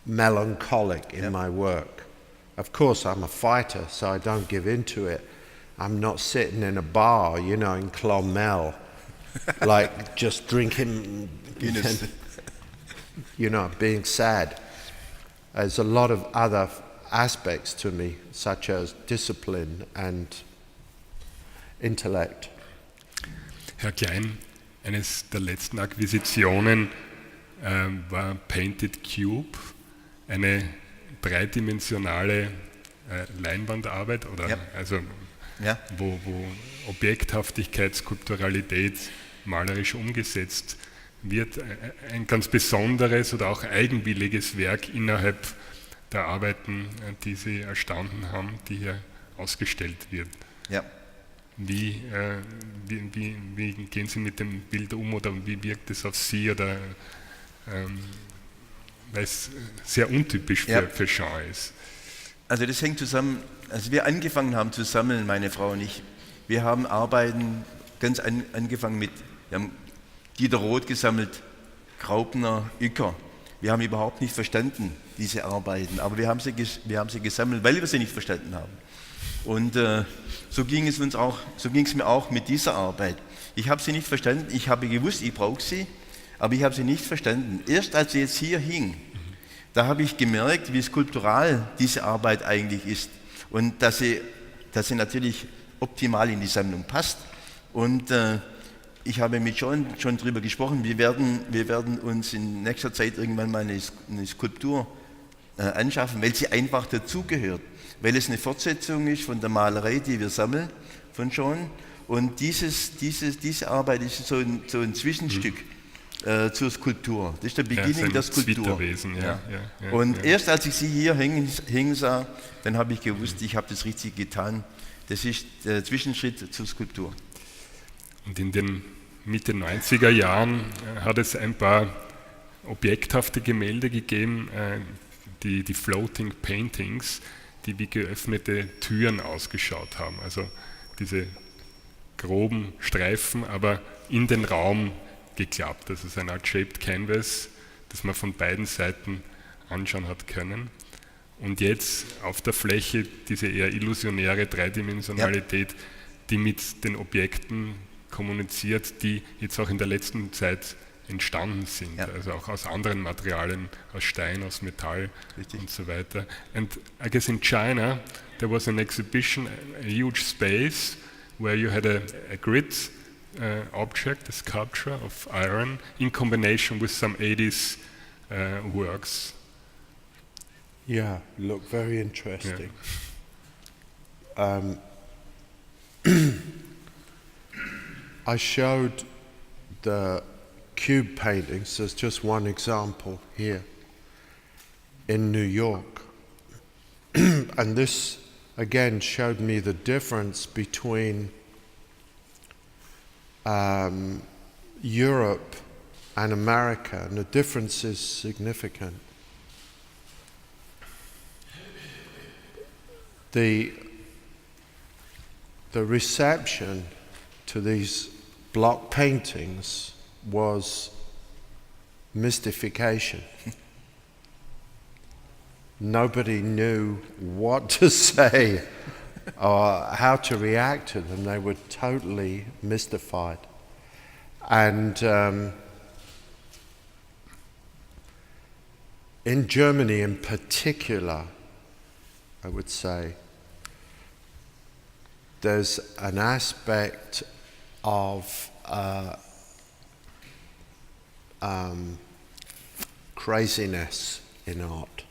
melancholic in my work. Of course, I'm a fighter, so I don't give in to it. I'm not sitting in a bar, you know, in Clonmel, like just drinking and, you know, being sad. There's a lot of other aspects to me, such as discipline and intellect. Herr Klein, eines der letzten Akquisitionen war Painted Cube, eine dreidimensionale Leinwandarbeit, oder also wo Objekthaftigkeit, Skulpturalität malerisch umgesetzt wird, ein ganz besonderes oder auch eigenwilliges Werk innerhalb der Arbeiten, die Sie erstanden haben, die hier ausgestellt wird. Ja. Wie gehen Sie mit dem Bild um oder wie wirkt es auf Sie? Oder, weil es sehr untypisch für Jean ist. Also das hängt zusammen, als wir angefangen haben zu sammeln, meine Frau und ich, wir haben Arbeiten angefangen mit, wir haben Dieter Roth gesammelt, Graupner, Uecker. Wir haben überhaupt nicht verstanden, diese Arbeiten, aber wir haben sie gesammelt, weil wir sie nicht verstanden haben. Und so ging es mir auch mit dieser Arbeit. Ich habe sie nicht verstanden, ich habe gewusst, ich brauche sie, aber ich habe sie nicht verstanden. Erst als sie jetzt hier hing, da habe ich gemerkt, wie skulptural diese Arbeit eigentlich ist und dass sie natürlich optimal in die Sammlung passt. Und ich habe mit John schon darüber gesprochen, wir werden uns in nächster Zeit irgendwann mal eine Skulptur anschaffen, weil sie einfach dazugehört, weil es eine Fortsetzung ist von der Malerei, die wir sammeln von John. Und diese Arbeit ist so ein Zwischenstück zur Skulptur. Das ist der Beginn der Skulptur. Und erst als ich sie hier hängen sah, dann habe ich gewusst, ich habe das richtig getan. Das ist der Zwischenschritt zur Skulptur. Und in den Mitte 90er Jahren hat es ein paar objekthafte Gemälde gegeben, die Floating Paintings, die wie geöffnete Türen ausgeschaut haben. Also diese groben Streifen, aber in den Raum geklappt. Das ist eine Art Shaped Canvas, das man von beiden Seiten anschauen hat können. Und jetzt auf der Fläche diese eher illusionäre Dreidimensionalität, die mit den Objekten kommuniziert, die jetzt auch in der letzten Zeit entstanden sind, also auch aus anderen Materialien, aus Stein, aus Metall und so weiter. And I guess in China there was an exhibition, a huge space where you had a grid object, a sculpture of iron, in combination with some 80s works. Yeah, look very interesting. I showed the cube paintings, there's just one example here in New York. And this again showed me the difference between Europe and America, and the difference is significant. The reception to these block paintings was mystification. Nobody knew what to say or how to react to them. They were totally mystified. And in Germany in particular, I would say, there's an aspect of craziness in art.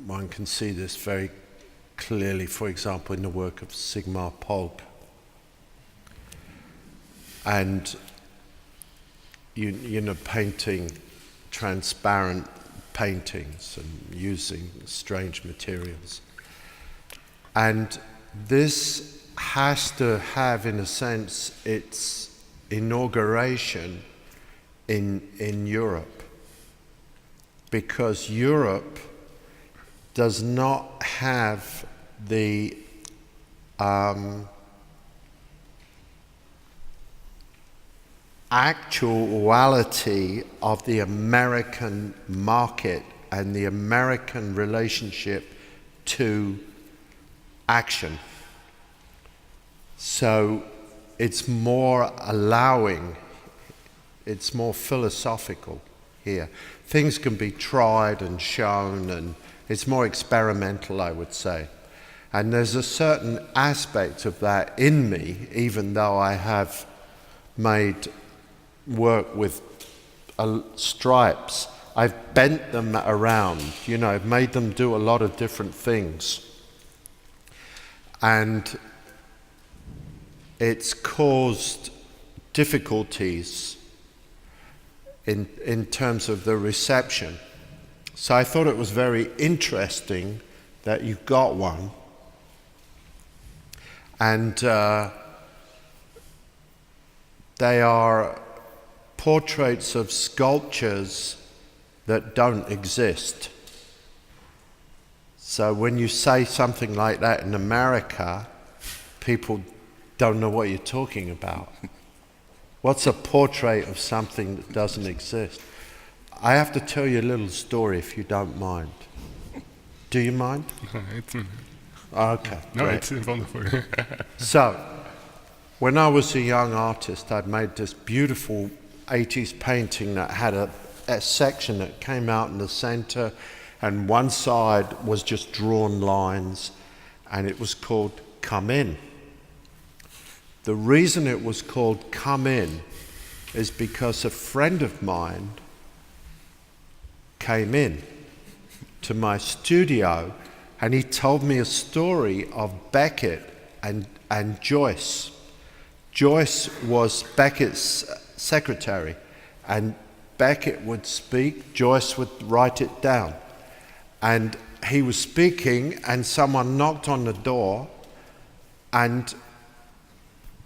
One can see this very clearly, for example, in the work of Sigmar Polk. And you know, painting transparent paintings and using strange materials. And this has to have, in a sense, its inauguration in Europe, because Europe does not have the actuality of the American market and the American relationship to action. So it's more allowing, it's more philosophical here. Things can be tried and shown, and it's more experimental, I would say. And there's a certain aspect of that in me, even though I have made work with stripes. I've bent them around, you know, I've made them do a lot of different things. And it's caused difficulties in terms of the reception. So I thought it was very interesting that you've got one And they are portraits of sculptures that don't exist. So when you say something like that in America, people don't know what you're talking about. What's a portrait of something that doesn't exist? I have to tell you a little story if you don't mind. Do you mind? Okay. No, great. it's wonderful. So, when I was a young artist, I'd made this beautiful 80s painting that had a section that came out in the center, and one side was just drawn lines, and it was called Come In. The reason it was called Come In is because a friend of mine came in to my studio, and he told me a story of Beckett and Joyce. Joyce was Beckett's secretary, and Beckett would speak, Joyce would write it down. And he was speaking, and someone knocked on the door, and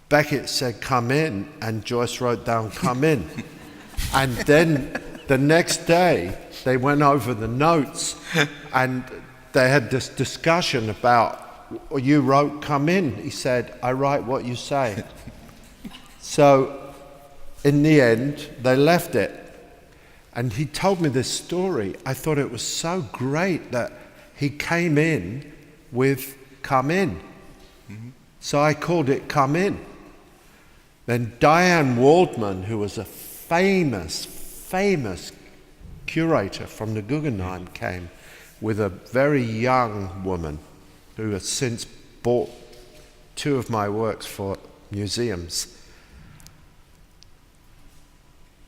Beckett said, "Come in," and Joyce wrote down, "Come in." And then the next day, they went over the notes, and they had this discussion about, "You wrote 'come in.'" He said, "I write what you say." So in the end, they left it. And he told me this story. I thought it was so great that he came in with "come in." Mm-hmm. So I called it "Come In." Then Diane Waldman, who was a famous curator from the Guggenheim, came with a very young woman who has since bought 2 of my works for museums.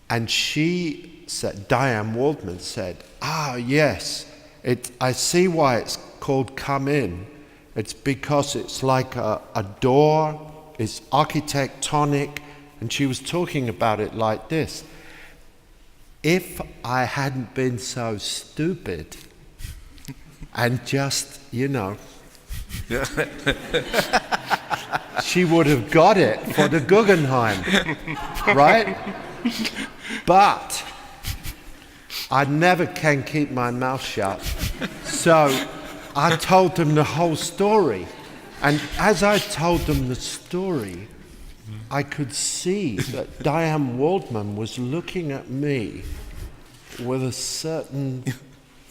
And she said, Diane Waldman said, yes, I see why it's called "Come In." It's because it's like a door, it's architectonic, and she was talking about it like this. If I hadn't been so stupid and just, she would have got it for the Guggenheim, right? But I never can keep my mouth shut. So I told them the whole story. And as I told them the story, I could see that Diane Waldman was looking at me with a certain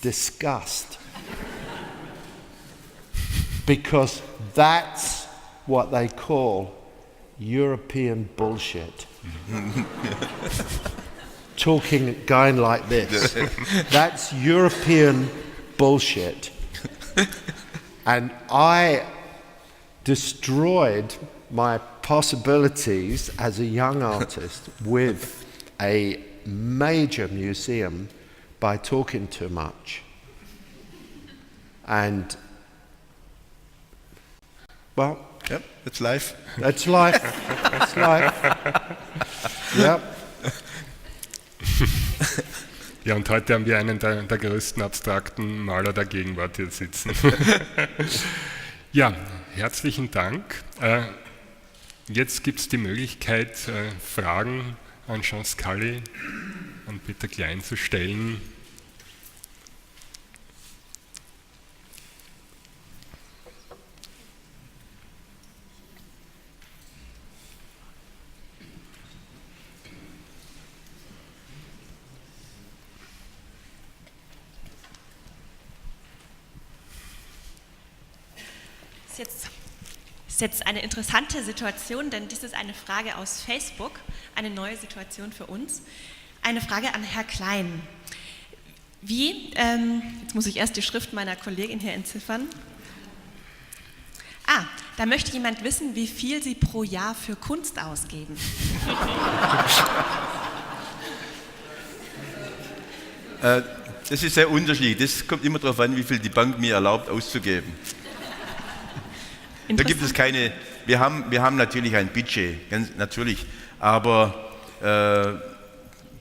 disgust. Because that's what they call European bullshit. Going like this. That's European bullshit. And I destroyed my possibilities as a young artist with a major museum by talking too much. And, well, yep, that's life. That's life. That's life. Yep. Ja, und heute haben wir einen der größten abstrakten Maler der Gegenwart hier sitzen. Ja, herzlichen Dank. Jetzt gibt es die Möglichkeit, Fragen an Scully, an Peter Klein zu stellen. Das ist jetzt eine interessante Situation, denn dies ist eine Frage aus Facebook, eine neue Situation für uns. Eine Frage an Herr Klein. Jetzt muss ich erst die Schrift meiner Kollegin hier entziffern. Da möchte jemand wissen, wie viel Sie pro Jahr für Kunst ausgeben. Das ist sehr unterschiedlich. Das kommt immer darauf an, wie viel die Bank mir erlaubt auszugeben. Da gibt es keine, wir haben natürlich ein Budget, ganz natürlich, aber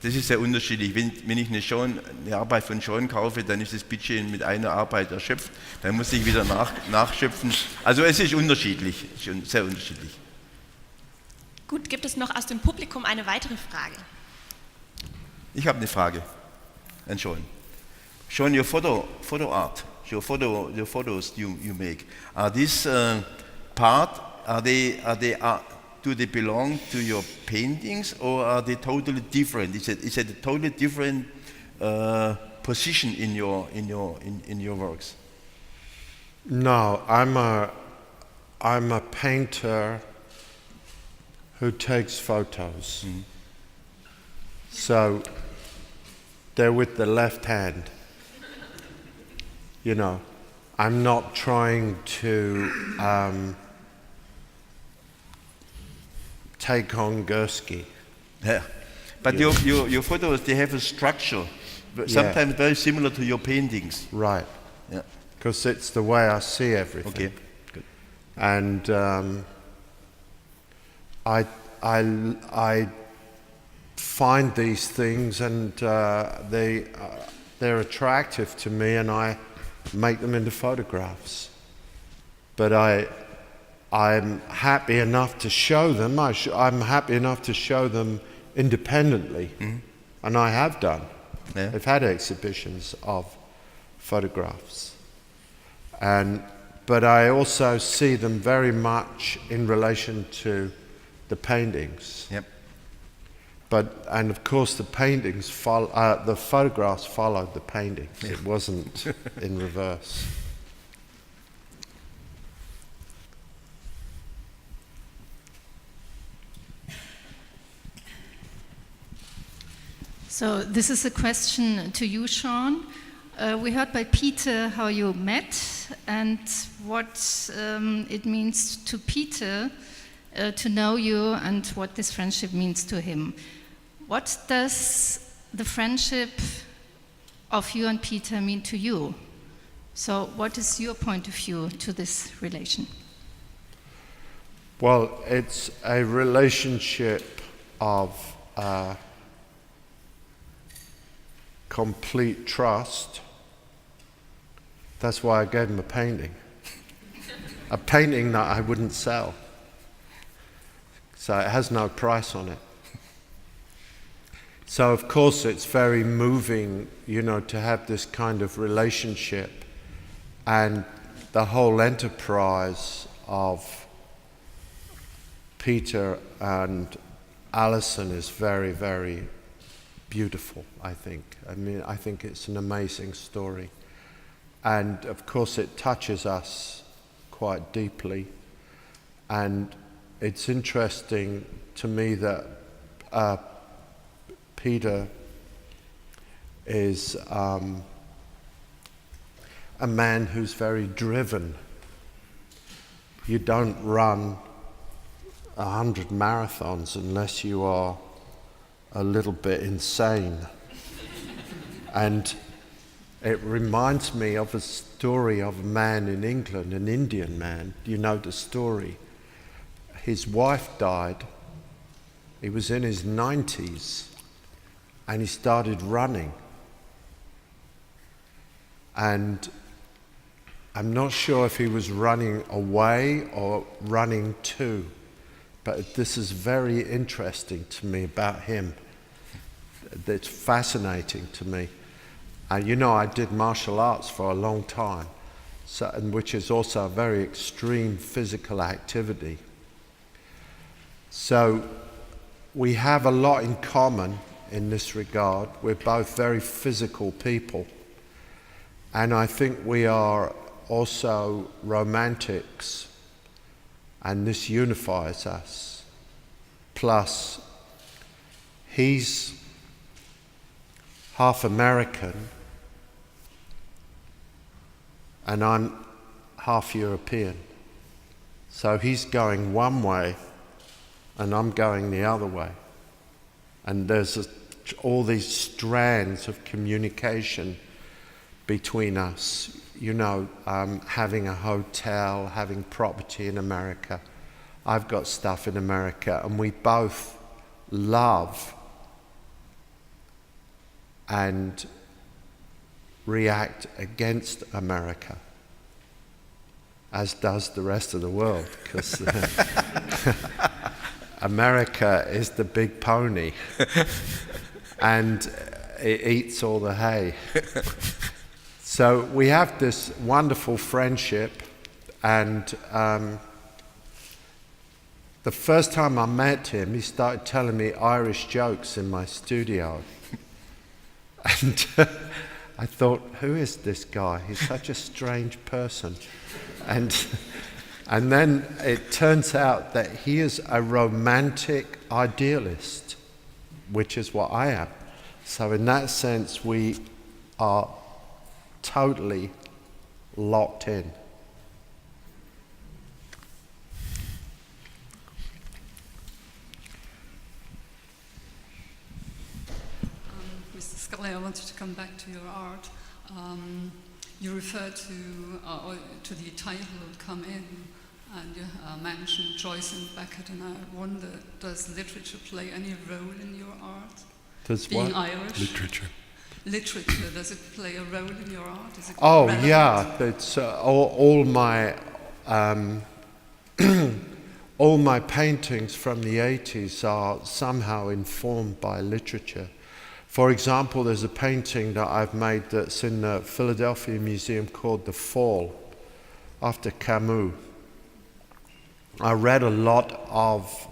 das ist sehr unterschiedlich. Wenn ich eine Arbeit von Sean kaufe, dann ist das Budget mit einer Arbeit erschöpft, dann muss ich wieder nachschöpfen. Also es ist unterschiedlich, schon sehr unterschiedlich. Gut, gibt es noch aus dem Publikum eine weitere Frage? Ich habe eine Frage an Sean. Sean, your photo art, your photos you make, are this part, do they belong to your paintings or are they totally different? Is it a totally different position in your works? No, I'm a painter who takes photos. Mm. So they're with the left hand. You know, I'm not trying to take on Gursky. Yeah. But your photos, they have a structure, sometimes very similar to your paintings. Right. Yeah. Because it's the way I see everything. Okay. Good. And I find these things and they're attractive to me, and I make them into photographs. But I'm happy enough to show them. I'm happy enough to show them independently, and I have done. Yeah. I've had exhibitions of photographs, but I also see them very much in relation to the paintings. Yep. And of course the paintings the photographs followed the paintings. Yeah. It wasn't in reverse. So this is a question to you, Sean. We heard by Peter how you met and what it means to Peter to know you and what this friendship means to him. What does the friendship of you and Peter mean to you? So what is your point of view to this relation? Well, it's a relationship of complete trust. That's why I gave him a painting. A painting that I wouldn't sell. So it has no price on it. So of course it's very moving, you know, to have this kind of relationship, and the whole enterprise of Peter and Alison is very, very beautiful, I think. I mean, I think it's an amazing story. And of course it touches us quite deeply. And it's interesting to me that Peter is a man who's very driven. You don't run 100 marathons unless you are a little bit insane. And it reminds me of a story of a man in England, an Indian man. You know the story. His wife died. He was in his 90s and he started running. And I'm not sure if he was running away or running to, but this is very interesting to me about him. It's fascinating to me. And you know, I did martial arts for a long time, which is also a very extreme physical activity. So we have a lot in common in this regard. We're both very physical people. And I think we are also romantics, and this unifies us. Plus, he's half American, and I'm half European. So he's going one way, and I'm going the other way. And there's all these strands of communication between us, you know, having a hotel, having property in America. I've got stuff in America, and we both love and react against America, as does the rest of the world, because America is the big pony and it eats all the hay. So we have this wonderful friendship, and the first time I met him, he started telling me Irish jokes in my studio. And I thought, who is this guy? He's such a strange person. And then it turns out that he is a romantic idealist, which is what I am. So in that sense, we are totally locked in. Mr. Scully, I wanted to come back to your art. You referred to the title "Come In," and you mentioned Joyce and Beckett, and I wonder, does literature play any role in your art? Does Being what? Irish? Literature, does it play a role in your art? Is it relevant? Yeah, it's all my all my paintings from the 80s are somehow informed by literature. For example, there's a painting that I've made that's in the Philadelphia Museum called The Fall, after Camus. I read a lot of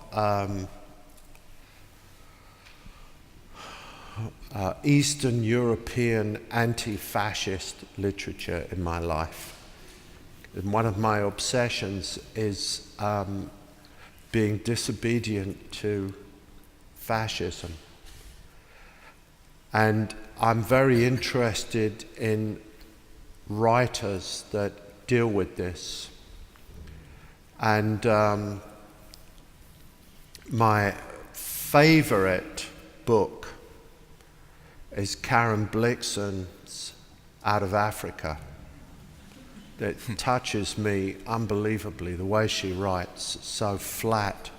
Eastern European anti-fascist literature in my life. And one of my obsessions is being disobedient to fascism. And I'm very interested in writers that deal with this. And my favorite book is Karen Blixen's Out of Africa. That touches me unbelievably, the way she writes, so flat.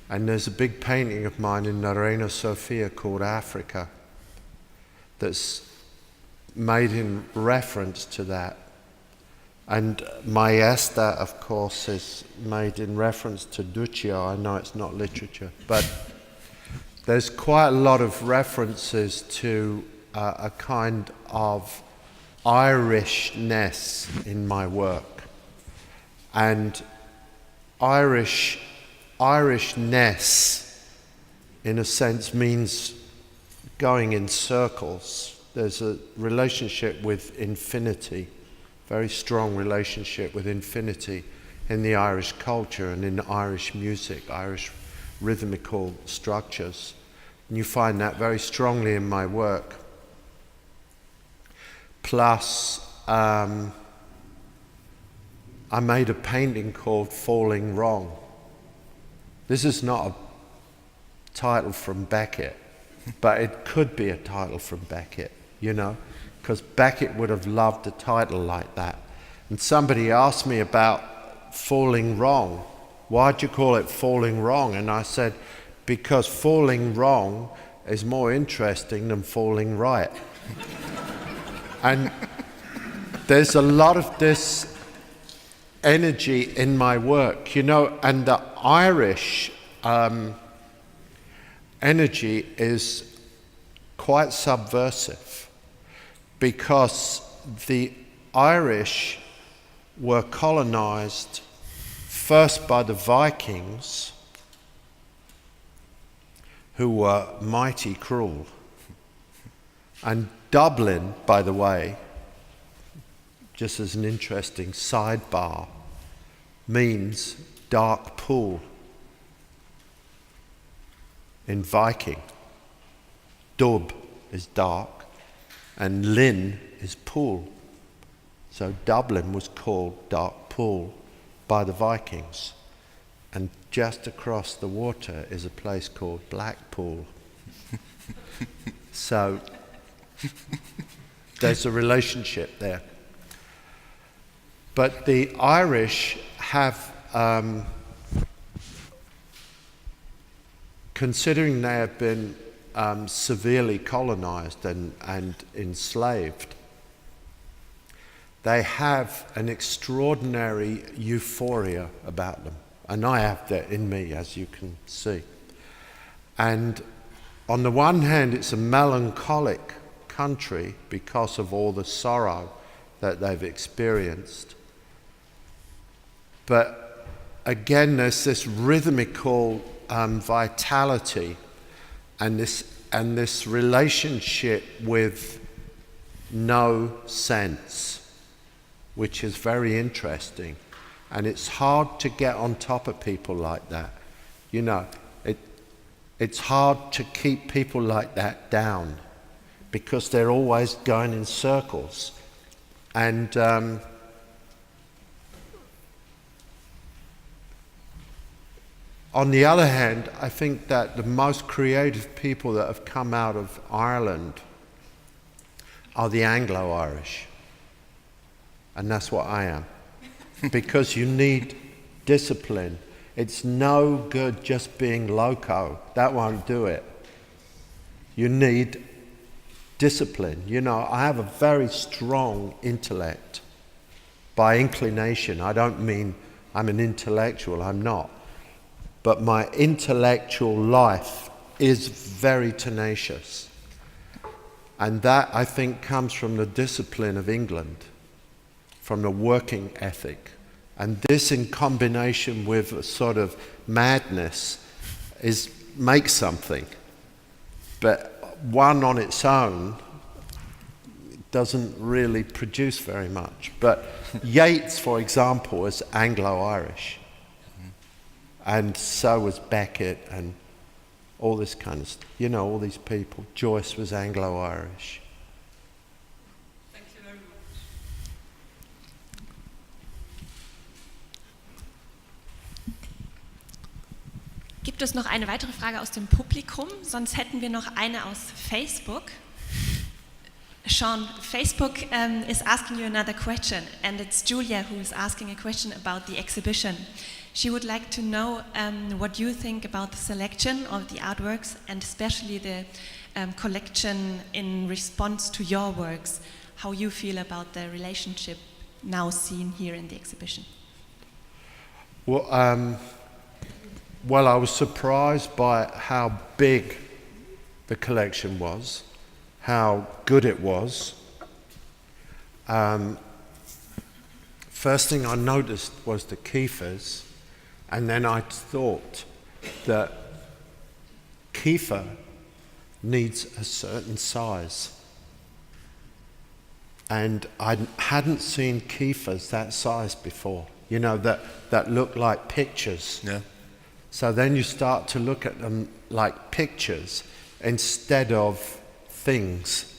And there's a big painting of mine in the Reina Sofia called Africa that's made in reference to that. And Maesta, of course, is made in reference to Duccio. I know it's not literature, but there's quite a lot of references to a kind of Irishness in my work. And Irishness, in a sense, means going in circles. There's a relationship with infinity, very strong relationship with infinity in the Irish culture and in Irish music, Irish rhythmical structures. And you find that very strongly in my work. Plus, I made a painting called Falling Wrong. This is not a title from Beckett, but it could be a title from Beckett, you know, because Beckett would have loved a title like that. And somebody asked me about Falling Wrong. Why'd you call it Falling Wrong? And I said, because falling wrong is more interesting than falling right. And there's a lot of this energy in my work, you know, and the Irish energy is quite subversive, because the Irish were colonized first by the Vikings, who were mighty cruel. And Dublin, by the way, just as an interesting sidebar, means dark pool in Viking. Dub is dark and Lynn is pool. So Dublin was called Dark Pool by the Vikings. And just across the water is a place called Blackpool. So there's a relationship there. But the Irish have, considering they have been severely colonized and enslaved, they have an extraordinary euphoria about them. And I have that in me, as you can see. And on the one hand, it's a melancholic country because of all the sorrow that they've experienced. But again, there's this rhythmical vitality and this relationship with no sense, which is very interesting. And it's hard to get on top of people like that. You know, it's hard to keep people like that down because they're always going in circles. And on the other hand, I think that the most creative people that have come out of Ireland are the Anglo-Irish. And that's what I am. Because you need discipline. It's no good just being loco. That won't do it. You need discipline. You know, I have a very strong intellect by inclination. I don't mean I'm an intellectual, I'm not. But my intellectual life is very tenacious. And that, I think, comes from the discipline of England, from the working ethic. And this in combination with a sort of madness makes something. But one on its own doesn't really produce very much. But Yeats, for example, is Anglo-Irish. And so was Beckett and all this kind of stuff. You know, all these people. Joyce was Anglo-Irish. Thank you very much. Gibt es noch eine weitere Frage aus dem Publikum? Sonst hätten wir noch eine aus Facebook. Sean, Facebook is asking you another question, and it's Julia who is asking a question about the exhibition. She would like to know what you think about the selection of the artworks and especially the collection in response to your works, how you feel about the relationship now seen here in the exhibition. Well, I was surprised by how big the collection was, how good it was. First thing I noticed was the Kiefers, and then I thought that Kiefer needs a certain size. And I hadn't seen Kiefers that size before, you know, that look like pictures. Yeah. So then you start to look at them like pictures instead of things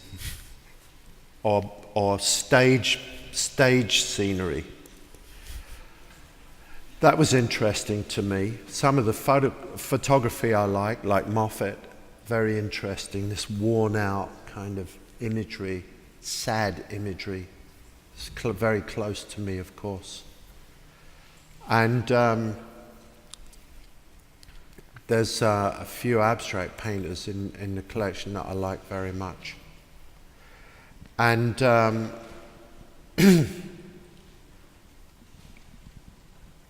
or stage scenery. That was interesting to me. Some of the photography I like Moffat, very interesting. This worn out kind of imagery, sad imagery. It's very close to me, of course. And there's a few abstract painters in the collection that I like very much. And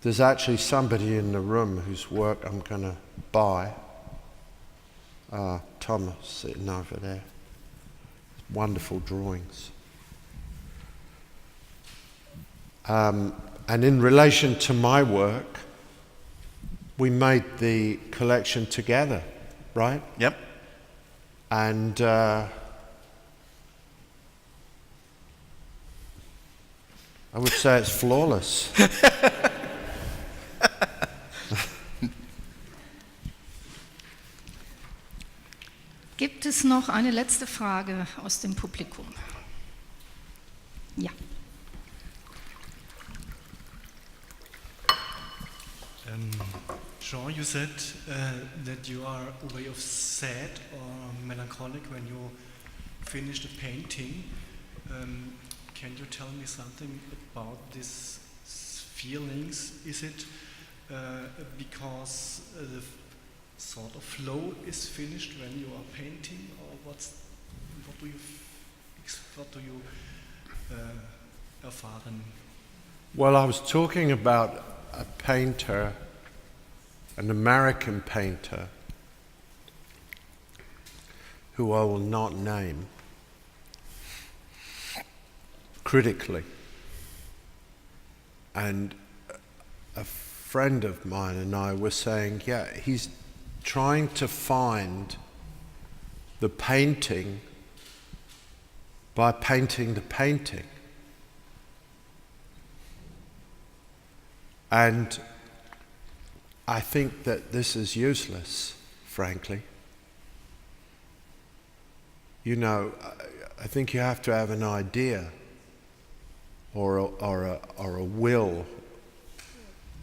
there's actually somebody in the room whose work I'm going to buy. Thomas sitting over there. Wonderful drawings. And in relation to my work, we made the collection together, right? Yep. And I would say it's flawless. Gibt es noch eine letzte Frage aus dem Publikum? Ja. Jean, you said that you are a way of sad or melancholic when you finish the painting. Can you tell me something about these feelings? Is it because the sort of flow is finished when you are painting, or what do you erfahren? Well, I was talking about a painter, an American painter, who I will not name, critically. And a friend of mine and I were saying, yeah, he's trying to find the painting by painting the painting. And I think that this is useless, frankly. You know, I think you have to have an idea or a will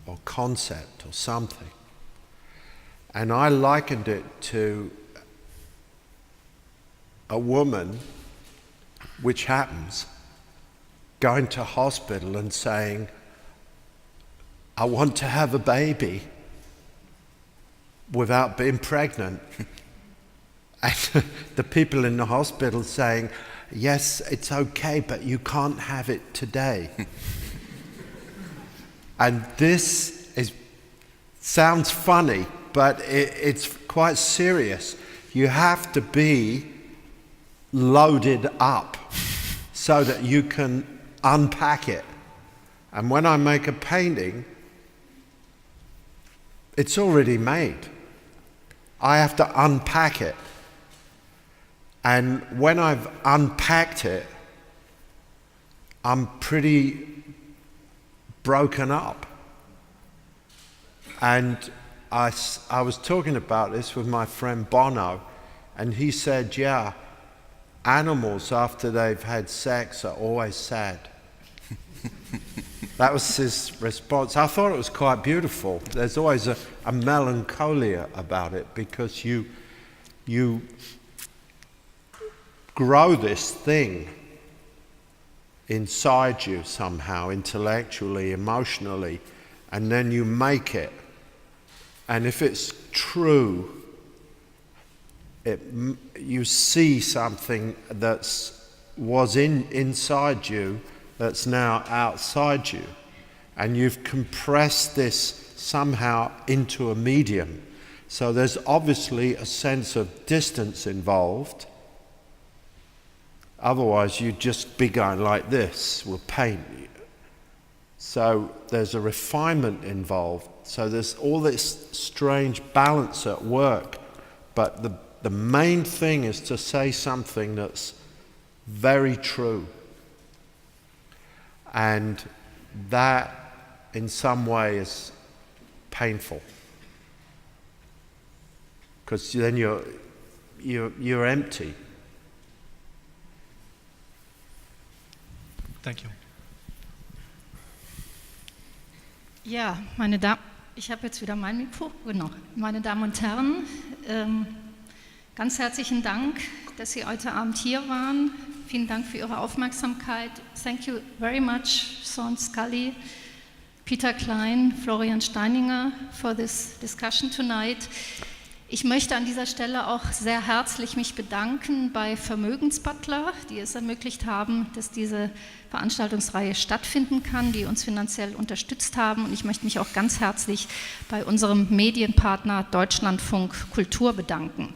or concept or something. And I likened it to a woman, which happens, going to hospital and saying, I want to have a baby without being pregnant. And the people in the hospital saying, yes, it's okay, but you can't have it today. And this sounds funny, but it's quite serious. You have to be loaded up so that you can unpack it. And when I make a painting, it's already made. I have to unpack it. And when I've unpacked it, I'm pretty broken up. And I was talking about this with my friend Bono, and he said, yeah, animals after they've had sex are always sad. That was his response. I thought it was quite beautiful. There's always a melancholia about it, because you grow this thing inside you somehow, intellectually, emotionally, and then you make it. And if it's true, you see something that was inside you that's now outside you. And you've compressed this somehow into a medium. So there's obviously a sense of distance involved. Otherwise, you'd just be going like this with paint. So there's a refinement involved. So there's all this strange balance at work. But the main thing is to say something that's very true. And that, in some way, is painful. Because then you're empty. Thank you. Ja, ich habe jetzt wieder mein Mikro. Genau. Meine Damen und Herren, ganz herzlichen Dank, dass Sie heute Abend hier waren. Vielen Dank für Ihre Aufmerksamkeit. Thank you very much, Scully, Peter Klein, Florian Steininger, for this discussion tonight. Ich möchte an dieser Stelle auch sehr herzlich mich bedanken bei Vermögensbutler, die es ermöglicht haben, dass diese Veranstaltungsreihe stattfinden kann, die uns finanziell unterstützt haben. Und ich möchte mich auch ganz herzlich bei unserem Medienpartner Deutschlandfunk Kultur bedanken.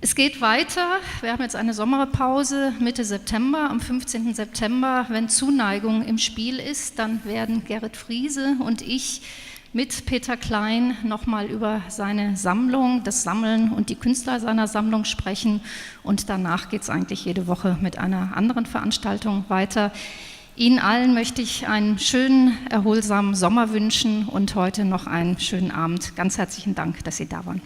Es geht weiter. Wir haben jetzt eine Sommerpause Mitte September. Am 15. September, wenn Zuneigung im Spiel ist, dann werden Gerrit Friese und ich mit Peter Klein nochmal über seine Sammlung, das Sammeln und die Künstler seiner Sammlung sprechen. Und danach geht es eigentlich jede Woche mit einer anderen Veranstaltung weiter. Ihnen allen möchte ich einen schönen, erholsamen Sommer wünschen und heute noch einen schönen Abend. Ganz herzlichen Dank, dass Sie da waren.